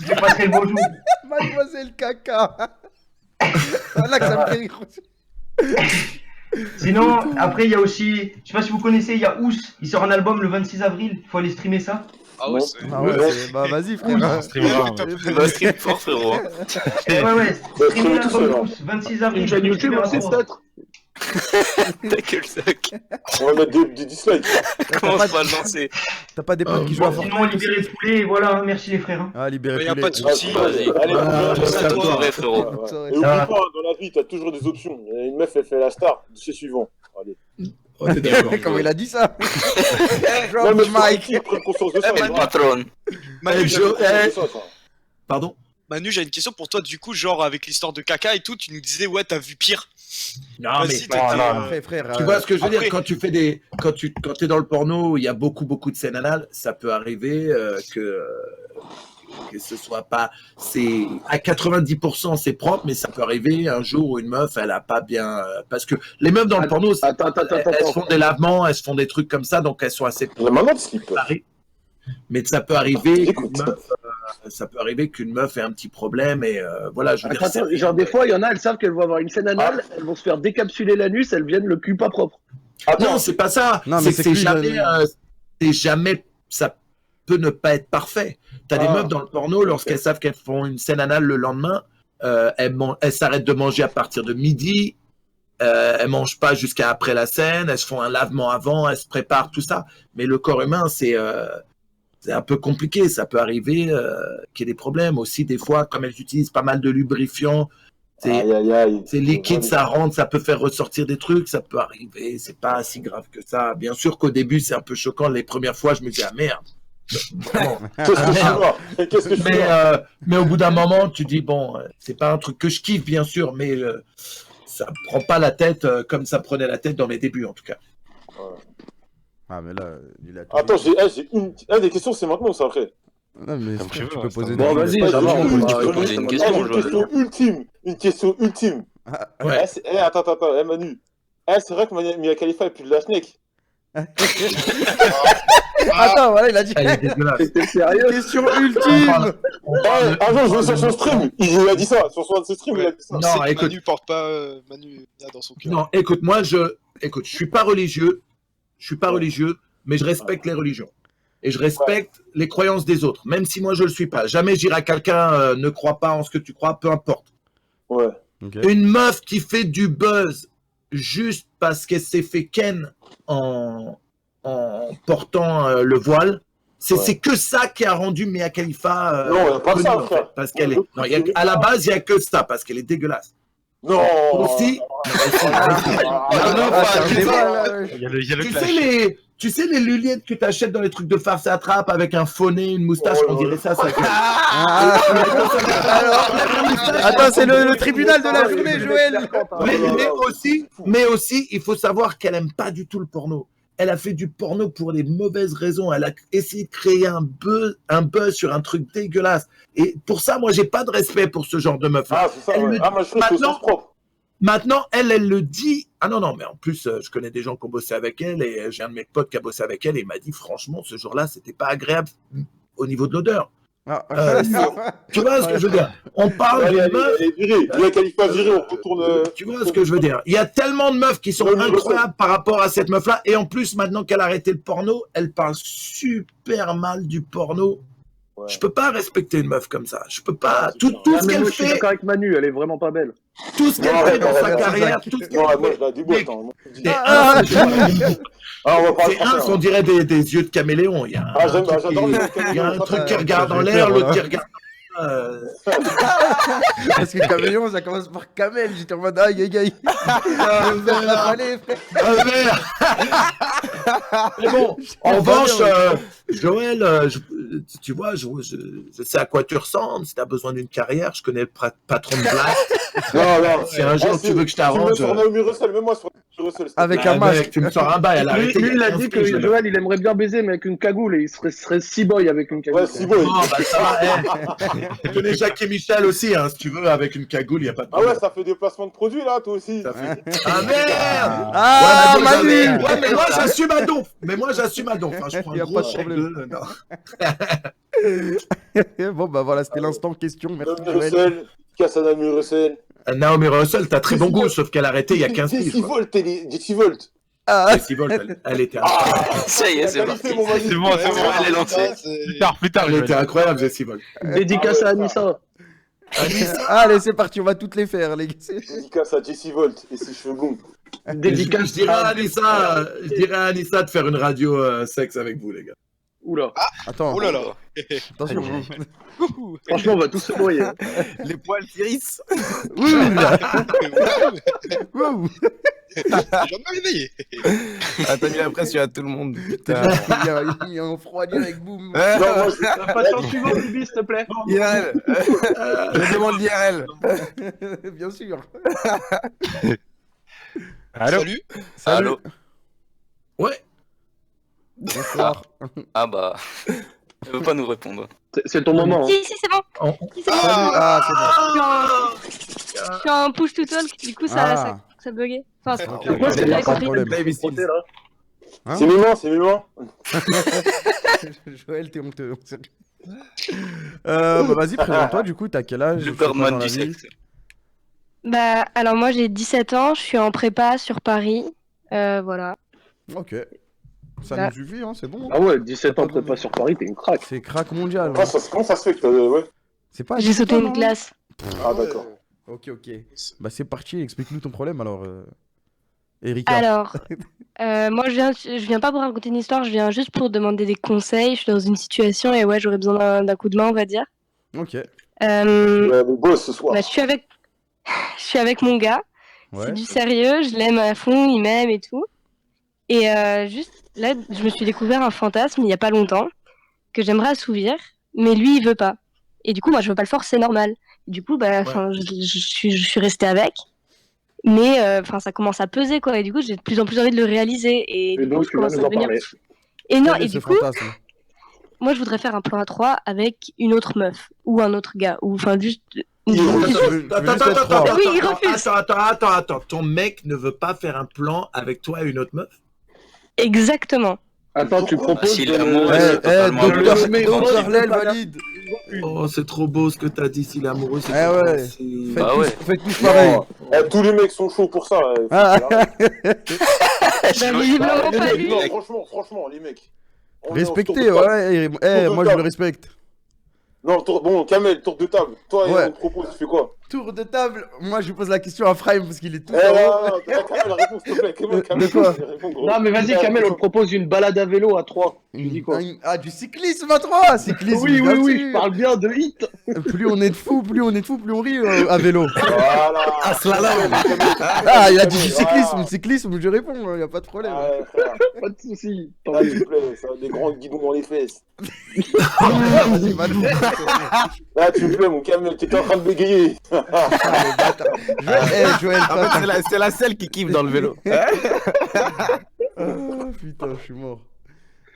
J'ai passé le bonjour. Mademoiselle Caca. Voilà que ça me fait rire. Sinon, après, il y a aussi, je sais pas si vous connaissez, il y a Ous, il sort un album le 26 avril, il faut aller streamer ça. Ah ouais, bah vas-y, frère. Stream fort, frérot. Ouais, streamer l'album Ous, 26 avril. Une chaîne YouTube aussi, peut-être. Ta gueule, sac. On va mettre des dislikes. Comment on va le lancer? T'as pas des potes qui jouent à Fortnite? Sinon, libérer Poulet, voilà, merci les frères. Ah, libérer Poulet. Y'a pas de soucis. Allez, à toi, frérot. Et oublie pas, dans la vie, t'as toujours des options. Une meuf, elle fait la star, c'est suivant. Allez. Comment il a dit ça? Non, mais Mike, prends conscience de ça. Patron. Pardon? Manu, j'ai une question pour toi. Du coup, genre, avec l'histoire de caca et tout, tu nous disais, ouais, t'as vu pire. Non, mais frère, tu vois ce que je veux dire, quand tu fais quand t'es dans le porno, il y a beaucoup de scènes anales, ça peut arriver que ce soit pas, c'est à 90% c'est propre, mais ça peut arriver un jour où une meuf elle a pas bien, parce que les meufs dans le porno, elles se font des lavements, elles se font des trucs comme ça, donc elles sont assez. Mais ça peut arriver qu'une meuf ait un petit problème et voilà, je veux dire. Genre des fois, il y en a, elles savent qu'elles vont avoir une scène anale, elles vont se faire décapsuler l'anus, elles viennent le cul pas propre. Non, c'est pas ça. Non, mais c'est jamais, ça peut ne pas être parfait. T'as des meufs dans le porno, lorsqu'elles savent qu'elles font une scène anale le lendemain, elles s'arrêtent de manger à partir de midi. Elles mangent pas jusqu'à après la scène. Elles se font un lavement avant. Elles se préparent tout ça. Mais le corps humain, c'est un peu compliqué. Ça peut arriver qu'il y ait des problèmes aussi. Des fois, comme elles utilisent pas mal de lubrifiants, c'est liquide, ça rentre, ça peut faire ressortir des trucs. Ça peut arriver. C'est pas si grave que ça. Bien sûr qu'au début, c'est un peu choquant. Les premières fois, je me dis ah merde. Mais au bout d'un moment, tu dis bon, c'est pas un truc que je kiffe, bien sûr, mais ça prend pas la tête comme ça prenait la tête dans mes débuts, en tout cas. Ah, mais là, il a. Attends, j'ai une des questions, c'est maintenant ou c'est après? Non, mais tu peux poser des questions. Une question ultime. Ouais. Attends, Manu. C'est vrai que Mia Khalifa est plus de la Snake. Attends, voilà, il a dit. Elle est dégueulasse. T'es sérieux? Question ultime. Un jour, je vais sur son stream. Il a dit ça. Sur son stream, il a dit ça. Non, écoute. Manu porte pas Manu dans son cœur. Non, écoute, je suis pas religieux. Je suis pas religieux, mais je respecte les religions. Et je respecte les croyances des autres, même si moi je le suis pas. Jamais j'irai à quelqu'un ne crois pas en ce que tu crois, peu importe. Ouais. Okay. Une meuf qui fait du buzz juste parce qu'elle s'est fait ken en portant le voile, c'est que ça qui a rendu Mia Khalifa non, il n'y a pas ça, en fait, parce qu'elle est. Non, à la base, il n'y a que ça, parce qu'elle est dégueulasse. Non. Aussi. Tu sais les lunettes que tu achètes dans les trucs de farce et attrape avec un faux nez, une moustache, on dirait ça. Attends, c'est le tribunal de la journée, Joël. Mais aussi, il faut savoir qu'elle aime pas du tout le porno. Elle a fait du porno pour les mauvaises raisons. Elle a essayé de créer un buzz sur un truc dégueulasse. Et pour ça, moi, j'ai pas de respect pour ce genre de meuf. Ah, c'est ça, ouais. Moi, je trouve que c'est propre. Maintenant, elle le dit. Ah non, mais en plus, je connais des gens qui ont bossé avec elle et j'ai un de mes potes qui a bossé avec elle et il m'a dit, franchement, ce jour-là, c'était pas agréable au niveau de l'odeur. Tu vois ce que je veux dire? On parle d'une meuf. Tu vois ce que je veux dire? Il y a tellement de meufs qui sont incroyables par rapport à cette meuf-là et en plus, maintenant qu'elle a arrêté le porno, elle parle super mal du porno. Ouais. Je peux pas respecter une meuf comme ça. Je peux pas. Tout ce qu'elle fait. Je suis d'accord avec Manu, elle est vraiment pas belle. Tout ce qu'elle fait dans sa carrière. Tout ce qu'elle fait. On dirait des yeux de caméléon. Il y a un truc qui regarde en l'air, l'autre qui regarde. Parce que caméléon, ça commence par camel. J'étais en mode aïe aïe aïe. Mais bon, en revanche, Joël, tu vois, je sais à quoi tu ressembles. Si tu as besoin d'une carrière, je connais le patron de Black. Non. Si un jour tu veux que je t'arrange. Avec un masque. Tu me sors un bail. Lui, il a dit que Joël, il aimerait bien baiser, mais avec une cagoule. Et il serait C-boy avec une cagoule. Ouais, C-boy. Je connais Jacques et Michel aussi, hein, si tu veux, avec une cagoule, il n'y a pas de problème. Ah ouais, ça fait des placements de produits, là, toi aussi. Ah merde. Ah, Manu. Ouais, mais moi, j'assume à donf. Enfin, je prends un gros chèque de... Bon, bah voilà, c'était l'instant question. Merci, Joël. Casse à Naomi Russell. Naomi Russell, t'as très bon goût, sauf qu'elle a arrêté il y a 15 piges. 10 volts, 10 volts. Jessie Volt, elle était incroyable. Ça y est, c'est parti. C'est bon, elle est lancée. Plus tard, elle était incroyable, Jessie Volt. Dédicace à Anissa. Allez, c'est parti, on va toutes les faire, les gars. Dédicace à Jessie Volt et ses cheveux blonds. Dédicace, je dirais à Anissa de faire une radio sexe avec vous, les gars. Oula. Attends. Oh là là. Attention. Franchement, on va tous se noyer. Les poils s'irissent. Je viens de me réveiller. Ah, t'as mis la pression à tout le monde. Putain. Il a mis un froid avec boum. Patient suivant, Bibi, s'il te plaît. IRL. Je demande l'IRL. Bien sûr. Allô. Salut. Allô. Ouais. Bonsoir. Ah bah. Elle veut pas nous répondre. C'est ton moment. Si, c'est bon. Si, c'est bon. Je suis en push to talk, du coup ça buguait. Enfin, c'est Mimant. Joël, t'es honteux. Bah vas-y, présente-toi, du coup, t'as quel âge? Le Birdman du sexe. Bah, alors moi j'ai 17 ans, je suis en prépa sur Paris. Voilà. Ok. Ça nous suffit, hein, c'est bon. Ah ouais, 17 ans de prépa sur Paris, t'es une craque. C'est crack mondial. Comment ça se fait que t'as... Ouais. C'est pas... J'ai sauté une classe. Ah d'accord. Ok. Bah c'est parti, explique-nous ton problème alors, Erika. Alors, moi je viens pas pour raconter une histoire, je viens juste pour demander des conseils. Je suis dans une situation et ouais, j'aurais besoin d'un coup de main, on va dire. Ok. Boss ce soir. Bah, je suis avec mon gars. Ouais. C'est du sérieux, je l'aime à fond, il m'aime et tout. Et juste là, je me suis découvert un fantasme il y a pas longtemps que j'aimerais assouvir, mais lui il veut pas. Et du coup, moi je veux pas le forcer, c'est normal. Et du coup, bah, je suis restée avec. Mais ça commence à peser quoi. Et du coup, j'ai de plus en plus envie de le réaliser. Et du coup, je commence à devenir. Et non, et du coup, moi je voudrais faire un plan à 3 avec une autre meuf ou un autre gars ou enfin juste. Attends, oui, il refuse. Attends. Ton mec ne veut pas faire un plan avec toi et une autre meuf? Exactement. Attends, tu proposes si de... l'amour, c'est totalement Docteur Lel valide. Oh, c'est trop beau ce que t'as dit, s'il est amoureux, c'est ouais. Bah ouais. Faites tous pareil. Tous les mecs sont chauds pour ça. Franchement, les mecs. Respectez, ouais. Moi je le respecte. Non, bon, Kamel, tour de table. Toi, on te propose, tu fais quoi? Tour de table, moi je pose la question à Frame parce qu'il est tout non, Kamel, réponds s'il te plaît. De quoi? Non, mais vas-y, Kamel, on te propose une balade à vélo à 3. Tu dis quoi? Du cyclisme à 3. Cyclisme, oui, je parle bien de hit. Plus on est de fous, plus on rit à vélo. Voilà. Ah, slalom. Il a dit du cyclisme, je réponds, y a pas de problème. Pas de soucis. S'il te plaît, ça a des grands guidons dans les fesses. Là, tu me plais, mon Kamel, t'étais en train de bégayer. Joël, c'est la selle qui kiffe dans le vélo. Putain, je suis mort.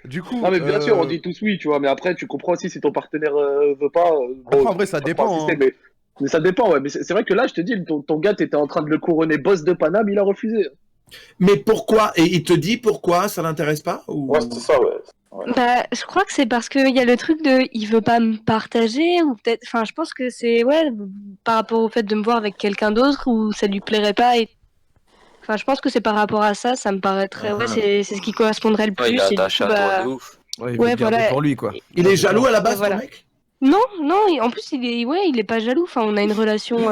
Du coup. Non, mais bien sûr, on dit tous oui, tu vois, mais après, tu comprends aussi si ton partenaire veut pas. Après, en vrai, ça dépend. Mais ça dépend, ouais. Mais c'est vrai que là, je te dis, ton gars, t'étais en train de le couronner boss de Paname, il a refusé. Mais pourquoi? Et il te dit pourquoi? Ça l'intéresse pas ou... Ouais, c'est ça, ouais. Bah, je crois que c'est parce qu'il y a le truc de il veut pas me partager, ou peut-être. Enfin, je pense que c'est, par rapport au fait de me voir avec quelqu'un d'autre, ou ça lui plairait pas. Enfin, je pense que c'est par rapport à ça, ça me paraîtrait. Ouais, c'est ce qui correspondrait le plus. Il est attaché à toi de ouf. Il veut garder pour lui, quoi. Il est jaloux à la base, ton mec? Non, en plus, il est pas jaloux. Enfin, on a une relation,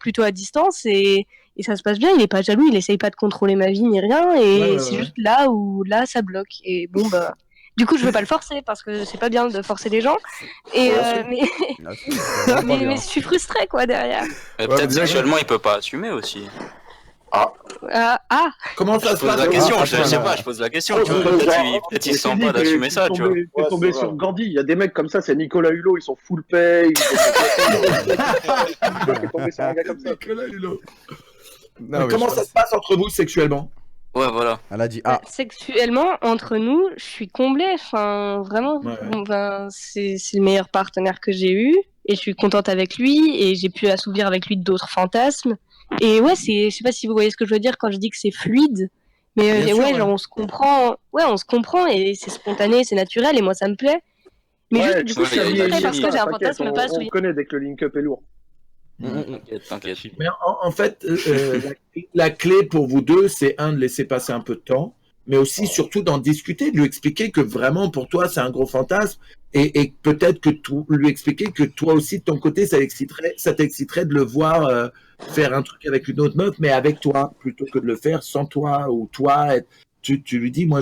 plutôt à distance et ça se passe bien. Il est pas jaloux, il essaye pas de contrôler ma vie ni rien. Et c'est juste là où ça bloque. Et bon, bah. Du coup, je veux pas le forcer parce que c'est pas bien de forcer les gens. Et mais je suis frustrée, quoi, derrière. Peut-être sexuellement, il peut pas assumer aussi. Comment ça se passe? Je pose la question, je sais pas, je pose la question. Peut-être il se sent pas d'assumer ça, tu vois. T'es tombé sur Gandhi, il y a des mecs comme ça, c'est Nicolas Hulot, ils sont full pay. T'es tombé sur un gars comme ça. Nicolas Hulot. Comment ça se passe entre vous sexuellement? Ouais, voilà. Elle a dit Sexuellement, entre nous, je suis comblée. Enfin, vraiment, c'est le meilleur partenaire que j'ai eu. Et je suis contente avec lui. Et j'ai pu assouvir avec lui d'autres fantasmes. Et je sais pas si vous voyez ce que je veux dire quand je dis que c'est fluide. Mais genre on se comprend. Ouais, on se comprend et c'est spontané, c'est naturel. Et moi, ça me plaît. Mais juste, du coup, je suis frustrée parce que j'ai un fantasme pas assouvi. On connaît dès que le link-up est lourd. T'inquiète. Mais en fait, la clé pour vous deux, c'est de laisser passer un peu de temps, mais aussi surtout d'en discuter, de lui expliquer que vraiment pour toi c'est un gros fantasme et peut-être que lui expliquer que toi aussi de ton côté ça t'exciterait de le voir faire un truc avec une autre meuf, mais avec toi plutôt que de le faire sans toi ou toi. Tu lui dis, moi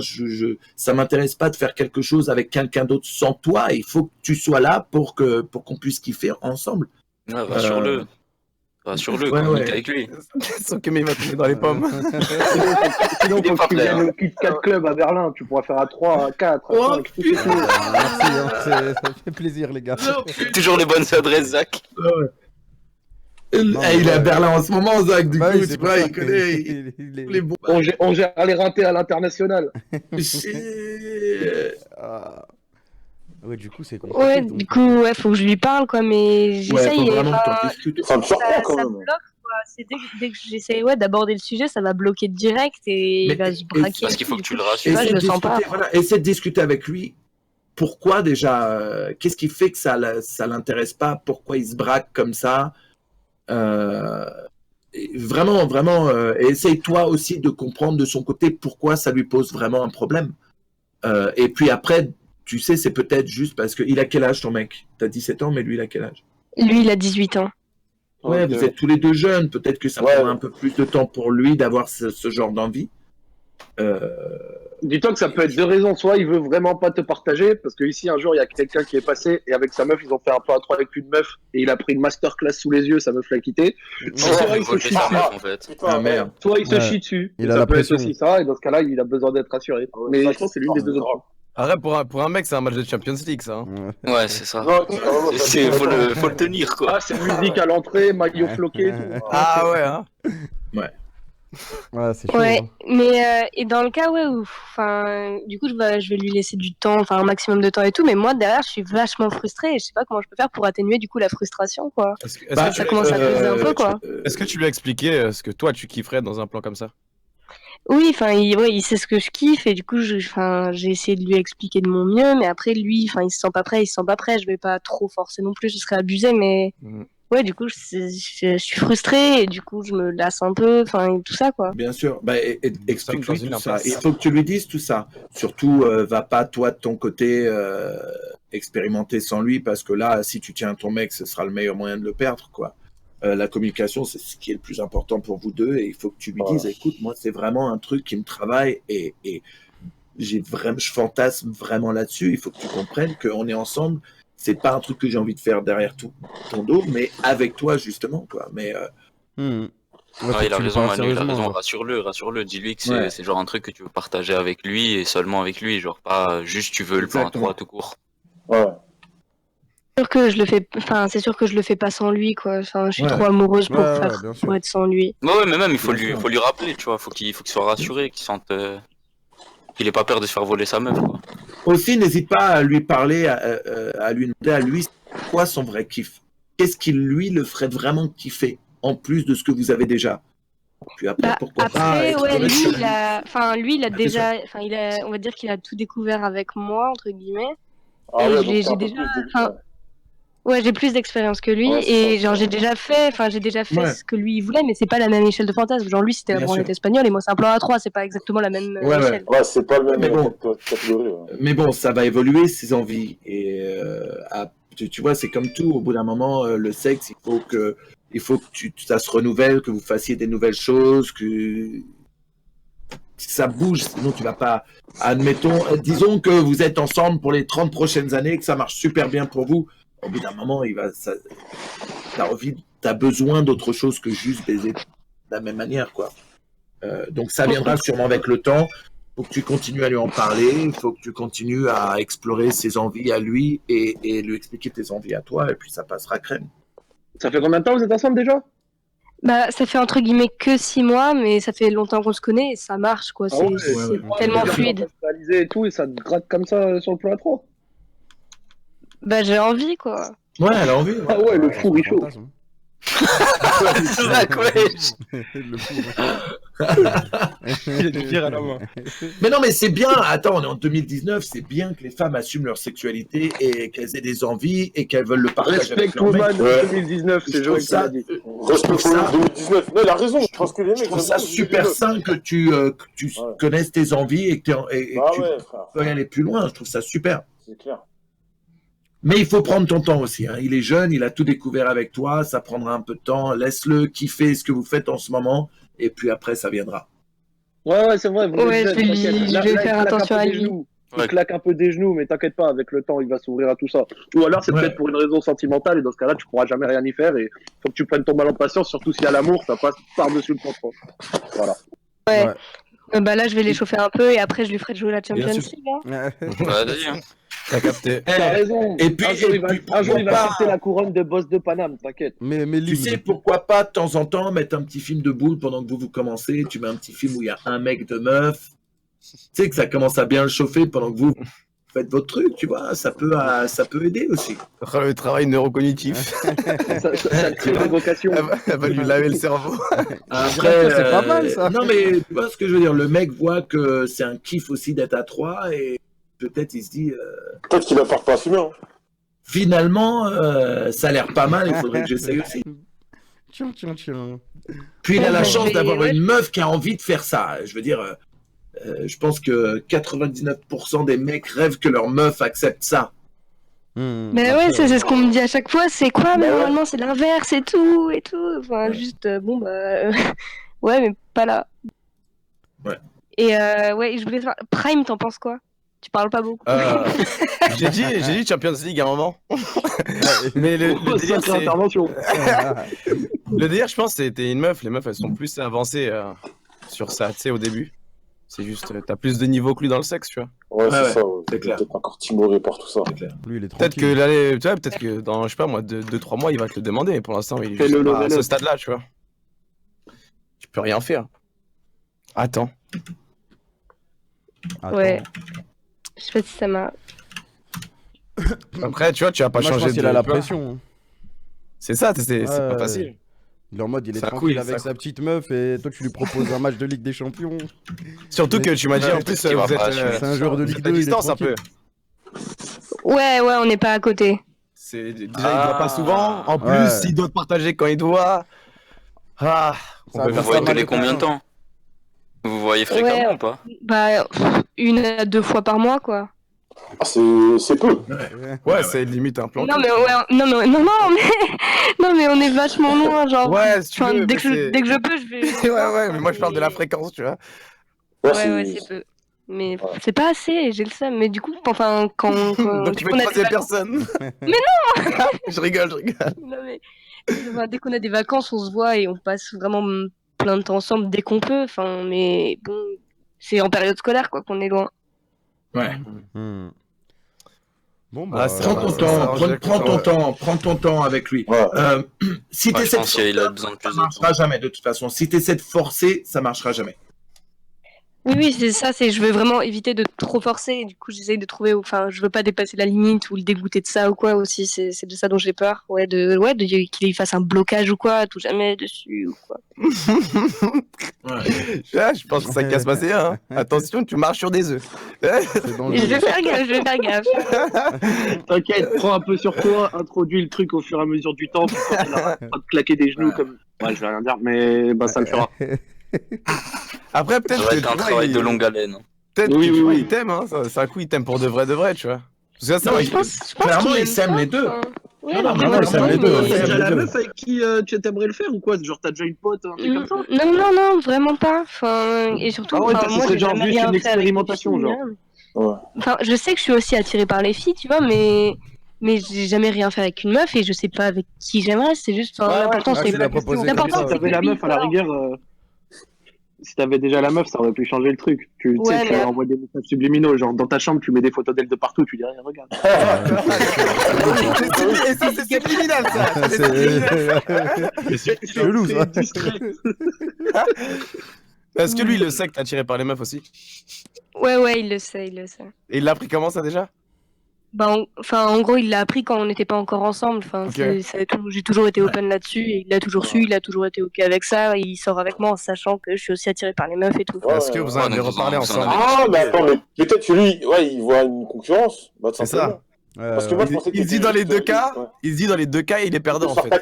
ça m'intéresse pas de faire quelque chose avec quelqu'un d'autre sans toi. Il faut que tu sois là pour qu'on puisse kiffer ensemble. Rassure-le. Rassure-le, communique avec lui. Sauf que il va tomber dans les pommes. Sinon, faut que tu viennes au Kit Kat Club à Berlin. Tu pourras faire à 3, à 4, à 5. Merci, ça fait plaisir, les gars. Toujours les bonnes adresses, Zach. Il est à Berlin en ce moment, Zach. Du coup, tu vois, il connaît les bons. On gère les ratés à l'international. Ouais, du coup, c'est compliqué. Ouais, du coup, faut que je lui parle, quoi, mais j'essaye. Ça me surprend quand même. Bloque, quoi. C'est dès que j'essaye d'aborder le sujet, ça va bloquer direct et il va se braquer. Parce qu'il faut que tu le rassures. Je le sens pas. Essaie de discuter avec lui. Pourquoi déjà qu'est-ce qui fait que ça l'intéresse pas? Pourquoi il se braque comme ça? Vraiment, essaye toi aussi de comprendre de son côté pourquoi ça lui pose vraiment un problème. Et puis après, tu sais, c'est peut-être juste parce que... Il a quel âge, ton mec? T'as 17 ans, mais lui, il a quel âge? Lui, il a 18 ans. Ouais, vous êtes tous les deux jeunes. Peut-être que ça prendra un peu plus de temps pour lui d'avoir ce genre d'envie. Dis-toi que ça peut être deux raisons. Soit il veut vraiment pas te partager, parce que ici un jour il y a quelqu'un qui est passé et avec sa meuf ils ont fait un peu à trois avec une meuf et il a pris une masterclass sous les yeux, sa meuf l'a quitté. Soit il se chie dessus. Ah merde. Soit il se chie dessus. Il a la pression. Aussi ça, et dans ce cas-là il a besoin d'être rassuré. Mais je pense que c'est l'une des deux options. Arrête, pour un mec, c'est un match de Champions League, ça. Hein. Ouais, c'est ça. Faut le tenir, quoi. Ah, c'est musique à l'entrée, maillot floqué. Tout. Ah ouais, hein. Ouais. Ouais, c'est chaud. Ouais, hein. mais et dans le cas du coup je vais lui laisser du temps, enfin un maximum de temps et tout, mais moi derrière je suis vachement frustrée et je sais pas comment je peux faire pour atténuer du coup la frustration, quoi. Ça commence à peser un peu, quoi. Est-ce que tu lui as expliqué ce que toi tu kifferais dans un plan comme ça? Oui, enfin, il sait ce que je kiffe et du coup, j'ai essayé de lui expliquer de mon mieux, mais après, lui, enfin, il se sent pas prêt, Je vais pas trop forcer non plus, je serais abusé, mais ouais, du coup, je suis frustrée et du coup, je me lasse un peu, enfin, tout ça, quoi. Bien sûr, explique-lui tout ça. Il faut que tu lui dises tout ça. Surtout, va pas toi de ton côté expérimenter sans lui, parce que là, si tu tiens à ton mec, ce sera le meilleur moyen de le perdre, quoi. La communication, c'est ce qui est le plus important pour vous deux, et il faut que tu lui dises, écoute, moi, c'est vraiment un truc qui me travaille, et je fantasme vraiment là-dessus. Il faut que tu comprennes qu'on est ensemble. C'est pas un truc que j'ai envie de faire derrière ton dos, mais avec toi, justement, quoi. Mais il a raison, Manu, il a raison. Rassure-le. Dis-lui que c'est genre un truc que tu veux partager avec lui et seulement avec lui, genre pas juste tu veux le plan à 3 tout court. Ouais. C'est sûr que je le fais pas sans lui, quoi. Enfin, je suis trop amoureuse pour être sans lui. Ouais, mais même il faut lui rappeler, tu vois. Faut qu'il soit rassuré, qu'il sente qu'il ait pas peur de se faire voler sa meuf, quoi. Aussi, n'hésite pas à lui parler, à lui demander à lui quoi son vrai kiff. Qu'est-ce qui lui le ferait vraiment kiffer en plus de ce que vous avez déjà. Puis après, pourquoi pas. Lui, il a déjà, on va dire qu'il a tout découvert avec moi, entre guillemets. Ah et ouais, j'ai déjà, j'ai plus d'expérience que lui et genre j'ai déjà fait ce que lui il voulait, mais c'est pas la même échelle de fantasme. Genre lui c'était la branlette espagnole et moi c'est un plan A3, c'est pas exactement la même échelle. Ouais, c'est pas le même catégorie. Mais bon, ça va évoluer ses envies et tu vois, c'est comme tout. Au bout d'un moment, le sexe, il faut que ça se renouvelle, que vous fassiez des nouvelles choses, que ça bouge, sinon tu vas pas. Disons que vous êtes ensemble pour les 30 prochaines années, que ça marche super bien pour vous. Au bout d'un moment, t'as besoin d'autre chose que juste baiser de la même manière, quoi. Donc ça viendra sûrement avec le temps. Il faut que tu continues à lui en parler, il faut que tu continues à explorer ses envies à lui et lui expliquer tes envies à toi, et puis ça passera crème. Ça fait combien de temps que vous êtes ensemble déjà ? Bah, ça fait entre guillemets que 6 mois, mais ça fait longtemps qu'on se connaît et ça marche, quoi. C'est tellement fluide. Et tout, et ça te gratte comme ça sur le plan A3. Bah, j'ai envie, quoi. Ouais, elle a envie. Ah ouais, le four est chaud. Il est du pire à la main. Mais non, mais c'est bien. Attends, on est en 2019. C'est bien que les femmes assument leur sexualité et qu'elles aient des envies et qu'elles veulent le partager avec leur mec. Respect 2019, c'est Joël qui l'a dit. Respect 2019. Non, il a raison. Je pense que les mecs. Je trouve ça super sain que tu connaisses tes envies et que tu peux aller plus loin. Je trouve ça super. C'est clair. Mais il faut prendre ton temps aussi. Hein. Il est jeune, il a tout découvert avec toi, ça prendra un peu de temps. Laisse-le kiffer ce que vous faites en ce moment, et puis après, ça viendra. Ouais, c'est vrai. Je vais faire attention à lui. Il claque un peu des genoux, mais t'inquiète pas, avec le temps, il va s'ouvrir à tout ça. Ou alors, c'est peut-être pour une raison sentimentale, et dans ce cas-là, tu pourras jamais rien y faire, et faut que tu prennes ton mal en patience, surtout s'il y a l'amour, ça passe par-dessus le contrôle. Voilà. Ouais. Bah là, je vais l'échauffer un peu, et après, je lui ferai jouer la Champions League. Hein. Vas-y, hein. T'as capté. T'as raison. Et puis, un jour, il va porter la couronne de boss de Paname, t'inquiète. Mais tu sais pourquoi pas de temps en temps mettre un petit film de boule pendant que vous commencez. Tu mets un petit film où il y a un mec de meuf. Tu sais que ça commence à bien le chauffer pendant que vous faites votre truc, tu vois. Ça peut aider aussi. Le travail neurocognitif. ça crée une vocation. Elle va lui laver le cerveau. Après, c'est pas mal ça. Non mais tu vois ce que je veux dire. Le mec voit que c'est un kiff aussi d'être à 3 et peut-être il se dit. Peut-être qu'il va pas assumer. Hein. Finalement, ça a l'air pas mal. Il faudrait que j'essaye aussi. Puis il a la chance d'avoir une meuf qui a envie de faire ça. Je veux dire, je pense que 99% des mecs rêvent que leur meuf accepte ça. Mais ouais, c'est ce qu'on me dit à chaque fois. C'est quoi, mais normalement c'est l'inverse et tout. Enfin, juste bon bah ouais, mais pas là. Ouais. Et je voulais savoir, Prime, t'en penses quoi? Tu parles pas beaucoup. J'ai dit Champions League à un moment. Mais le délire, c'est intervention. Le délire, je pense, c'était une meuf. Les meufs, elles sont plus avancées sur ça, tu sais, au début. C'est juste, t'as plus de niveau que lui dans le sexe, tu vois. Ouais, c'est ça. C'est clair. Peut-être encore timoré par tout ça. Lui, il est peut-être que dans, je sais pas moi, 2-3 mois, il va te le demander. Mais pour l'instant, il est juste pas à ce stade-là, tu vois. Tu peux rien faire. Attends. Ouais. Je sais pas si ça m'a. Après, tu vois, tu vas pas changer de. Il a la pression. C'est ça, c'est pas facile. Il est en mode, il est tranquille avec sa petite meuf et toi tu lui proposes un match de Ligue des Champions. Surtout que tu m'as dit en plus, c'est un joueur de Ligue 2, il est un peu. Ouais, on n'est pas à côté. Déjà, il doit pas souvent. En plus, il doit te partager quand il doit. Vous voyez télé combien de temps? Vous voyez fréquemment ou pas? Bah, 1 à 2 fois par mois, quoi. Ah, c'est peu. Ouais, c'est limite un plan. Non, mais on est vachement loin, genre. Ouais, si tu veux, dès que je peux, je vais. ouais, mais moi je parle de la fréquence, tu vois. Ouais, c'est peu. Mais c'est pas assez, j'ai le seum. Mais du coup, enfin, quand. Donc tu veux croiser personne. Mais non. Je rigole. Non, mais dès qu'on a des vacances, on se voit et on passe vraiment plein de temps ensemble dès qu'on peut. Enfin, mais bon, c'est en période scolaire, quoi, qu'on est loin. Ouais. Bon, bah, prends ton temps avec lui. Si tu essaies ça marchera jamais de toute façon. Si tu essaies de forcer, ça marchera jamais. Oui, c'est ça, je veux vraiment éviter de trop forcer. Du coup, j'essaye de trouver, enfin, je veux pas dépasser la limite ou le dégoûter de ça ou quoi aussi. C'est de ça dont j'ai peur. Qu'il fasse un blocage ou quoi, tout jamais dessus ou quoi. Je pense que ça casse passer. Hein. Attention, tu marches sur des œufs. Je vais faire gaffe. T'inquiète, prends un peu sur toi, introduis le truc au fur et à mesure du temps. Pas te claquer des genoux comme. Ouais, je vais rien dire, mais ça le fera. Après, peut-être ça va être un travail de longue haleine. Peut-être oui. Il t'aime, hein. C'est un coup, il t'aime pour de vrai, tu vois. Parce que je pense clairement, il s'aime les deux. Ouais, il s'aime les deux. T'as déjà la meuf avec qui tu t'aimerais le faire ou quoi? Genre, t'as déjà une pote, un truc comme ça? Non, vraiment pas. Enfin, et surtout, moi, c'est genre juste une expérimentation, genre. Enfin, je sais que je suis aussi attirée par les filles, tu vois, mais j'ai jamais rien fait avec une meuf et je sais pas avec qui j'aimerais. C'est juste, l'important, c'est l'important. Si t'avais la meuf à la rigueur. Si t'avais déjà la meuf, ça aurait pu changer le truc. Tu envoies des messages subliminaux, genre dans ta chambre, tu mets des photos d'elle de partout, tu dis rien, regarde. Et ça, c'est subliminal, ça. C'est chelou, ça. Est-ce que lui, il le sait que t'es attiré par les meufs aussi? Ouais, il le sait. Et il l'a appris comment, ça, déjà? En gros, il l'a appris quand on n'était pas encore ensemble. Enfin, j'ai toujours été open là-dessus et il a toujours su, il a toujours été ok avec ça. Et il sort avec moi en sachant que je suis aussi attiré par les meufs et tout. Est-ce que vous en avez reparlé ensemble? Ah, mais attends, mais peut-être que lui, il voit une concurrence. C'est ça. Parce que moi, je pensais qu'il dit dans les deux cas, il est perdant en fait.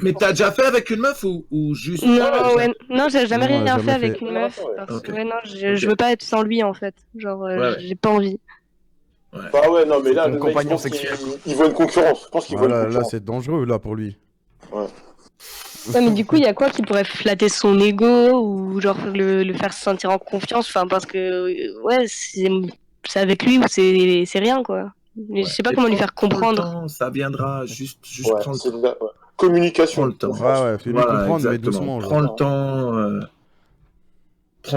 Mais t'as déjà fait avec une meuf ou juste? Non, j'ai jamais rien fait avec une meuf. Je veux pas être sans lui en fait. Genre, j'ai pas envie. Bah ouais, non, mais là, le compagnon sexuel. Il voit une concurrence. Je pense qu'il voit une concurrence. Là, c'est dangereux, là, pour lui. Ouais, mais du coup, il y a quoi qui pourrait flatter son ego ou genre le faire se sentir en confiance? Enfin, parce que, c'est avec lui ou c'est rien, quoi. Mais je sais pas comment lui faire comprendre. Ça viendra, juste prendre le temps. Communication. Prends le temps. Fais-lui comprendre, mais doucement. Prends le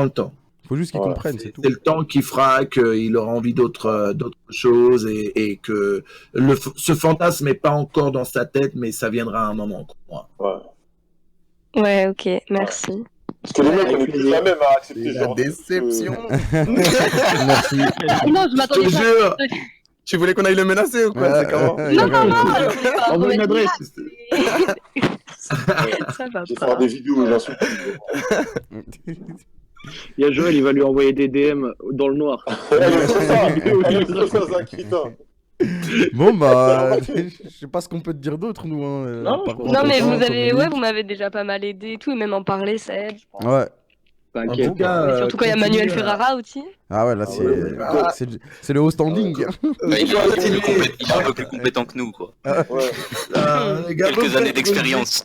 temps. Faut juste qu'il comprenne, c'est tout. C'est le temps qui fera qu'il aura envie d'autres choses et que ce fantasme n'est pas encore dans sa tête, mais ça viendra à un moment. Ouais, ok, merci. Parce que les mecs, on est plus la même à accepter ce genre de déception. Merci. Non, je m'attendais pas. Tu voulais qu'on aille le menacer ou quoi? C'est comment? Non. Envoie une adresse. Ça va pas. Je vais faire des vidéos où j'insulte. Il y a Joël, il va lui envoyer des DM dans le noir. Bon bah, je sais pas ce qu'on peut te dire d'autre nous. Non, mais vous m'avez déjà pas mal aidé et tout, et même en parler ça aide. Ouais. T'inquiète. Surtout quand il y a Manuel Ferrara aussi. Ah ouais, là c'est le haut standing. Il est un peu plus compétent que nous, quoi. Quelques années d'expérience.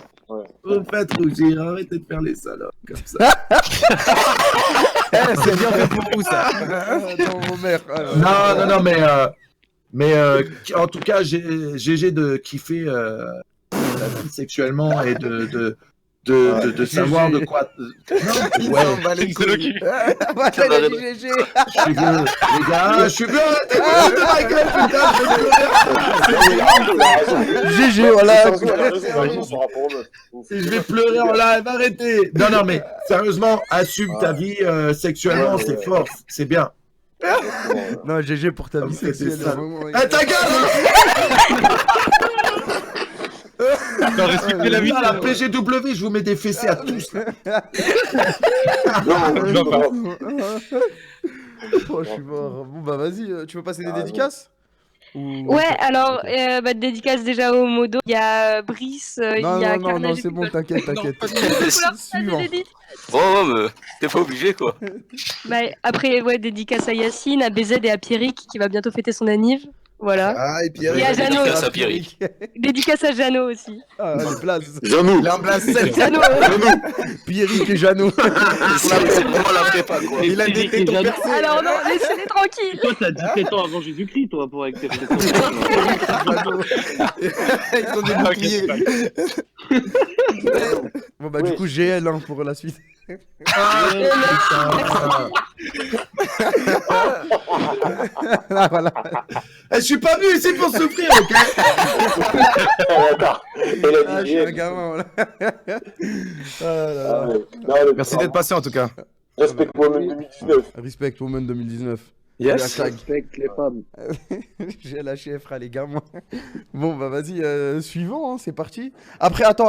Au fait, Rougir, arrêtez de faire les salopes comme ça. C'est bien fait pour vous, ça. Non, mais en tout cas, GG de kiffer la vie sexuellement et de savoir de quoi. Non, ouais, les couilles. GG. Les gars, je suis vieux. Ma gueule, putain. GG, voilà. Je vais pleurer en live, arrêtez. Non, mais sérieusement, assume ta vie sexuellement, c'est fort, c'est bien. Non, GG pour ta vie sexuelle. Ta gueule. Respectez la vie. La PGW, je vous mets des fessées à tous. Oh, je suis mort. Bon, bah vas-y, tu veux passer des dédicaces Ouais, alors, dédicace déjà au modo. Il y a Brice, il y a Carnage. Non, c'est bon, t'inquiète. Suivant. Bon, mais t'es pas obligé, quoi. Après, ouais, dédicace à Yacine, à BZ et à Pierrick qui va bientôt fêter son anniv. Voilà. Ah, et Pierrick. Et à Jeannot. Dédicace à Pierrick. Dédicace à Jeannot aussi. Ah, les places. Jeannot. Jeannot. Pierrick et Jeannot. C'est vraiment la prépa, quoi. Il a des tétons percés. Alors non, laissez-les tranquilles. Toi, t'as 17 ans avant Jésus-Christ, toi, pour avec tes Ils sont des boucliers. Bon, bah, du coup, GL pour la suite. Voilà. Je suis pas venu ici pour souffrir, ok? Je suis un gamin, voilà. Merci d'être passé en tout cas. Respect Woman 2019. Respect Woman 2019. Yes. Respecte les femmes. J'ai lâché, frère, les gamins. Bon, bah vas-y, suivant, hein, c'est parti. Après, attends.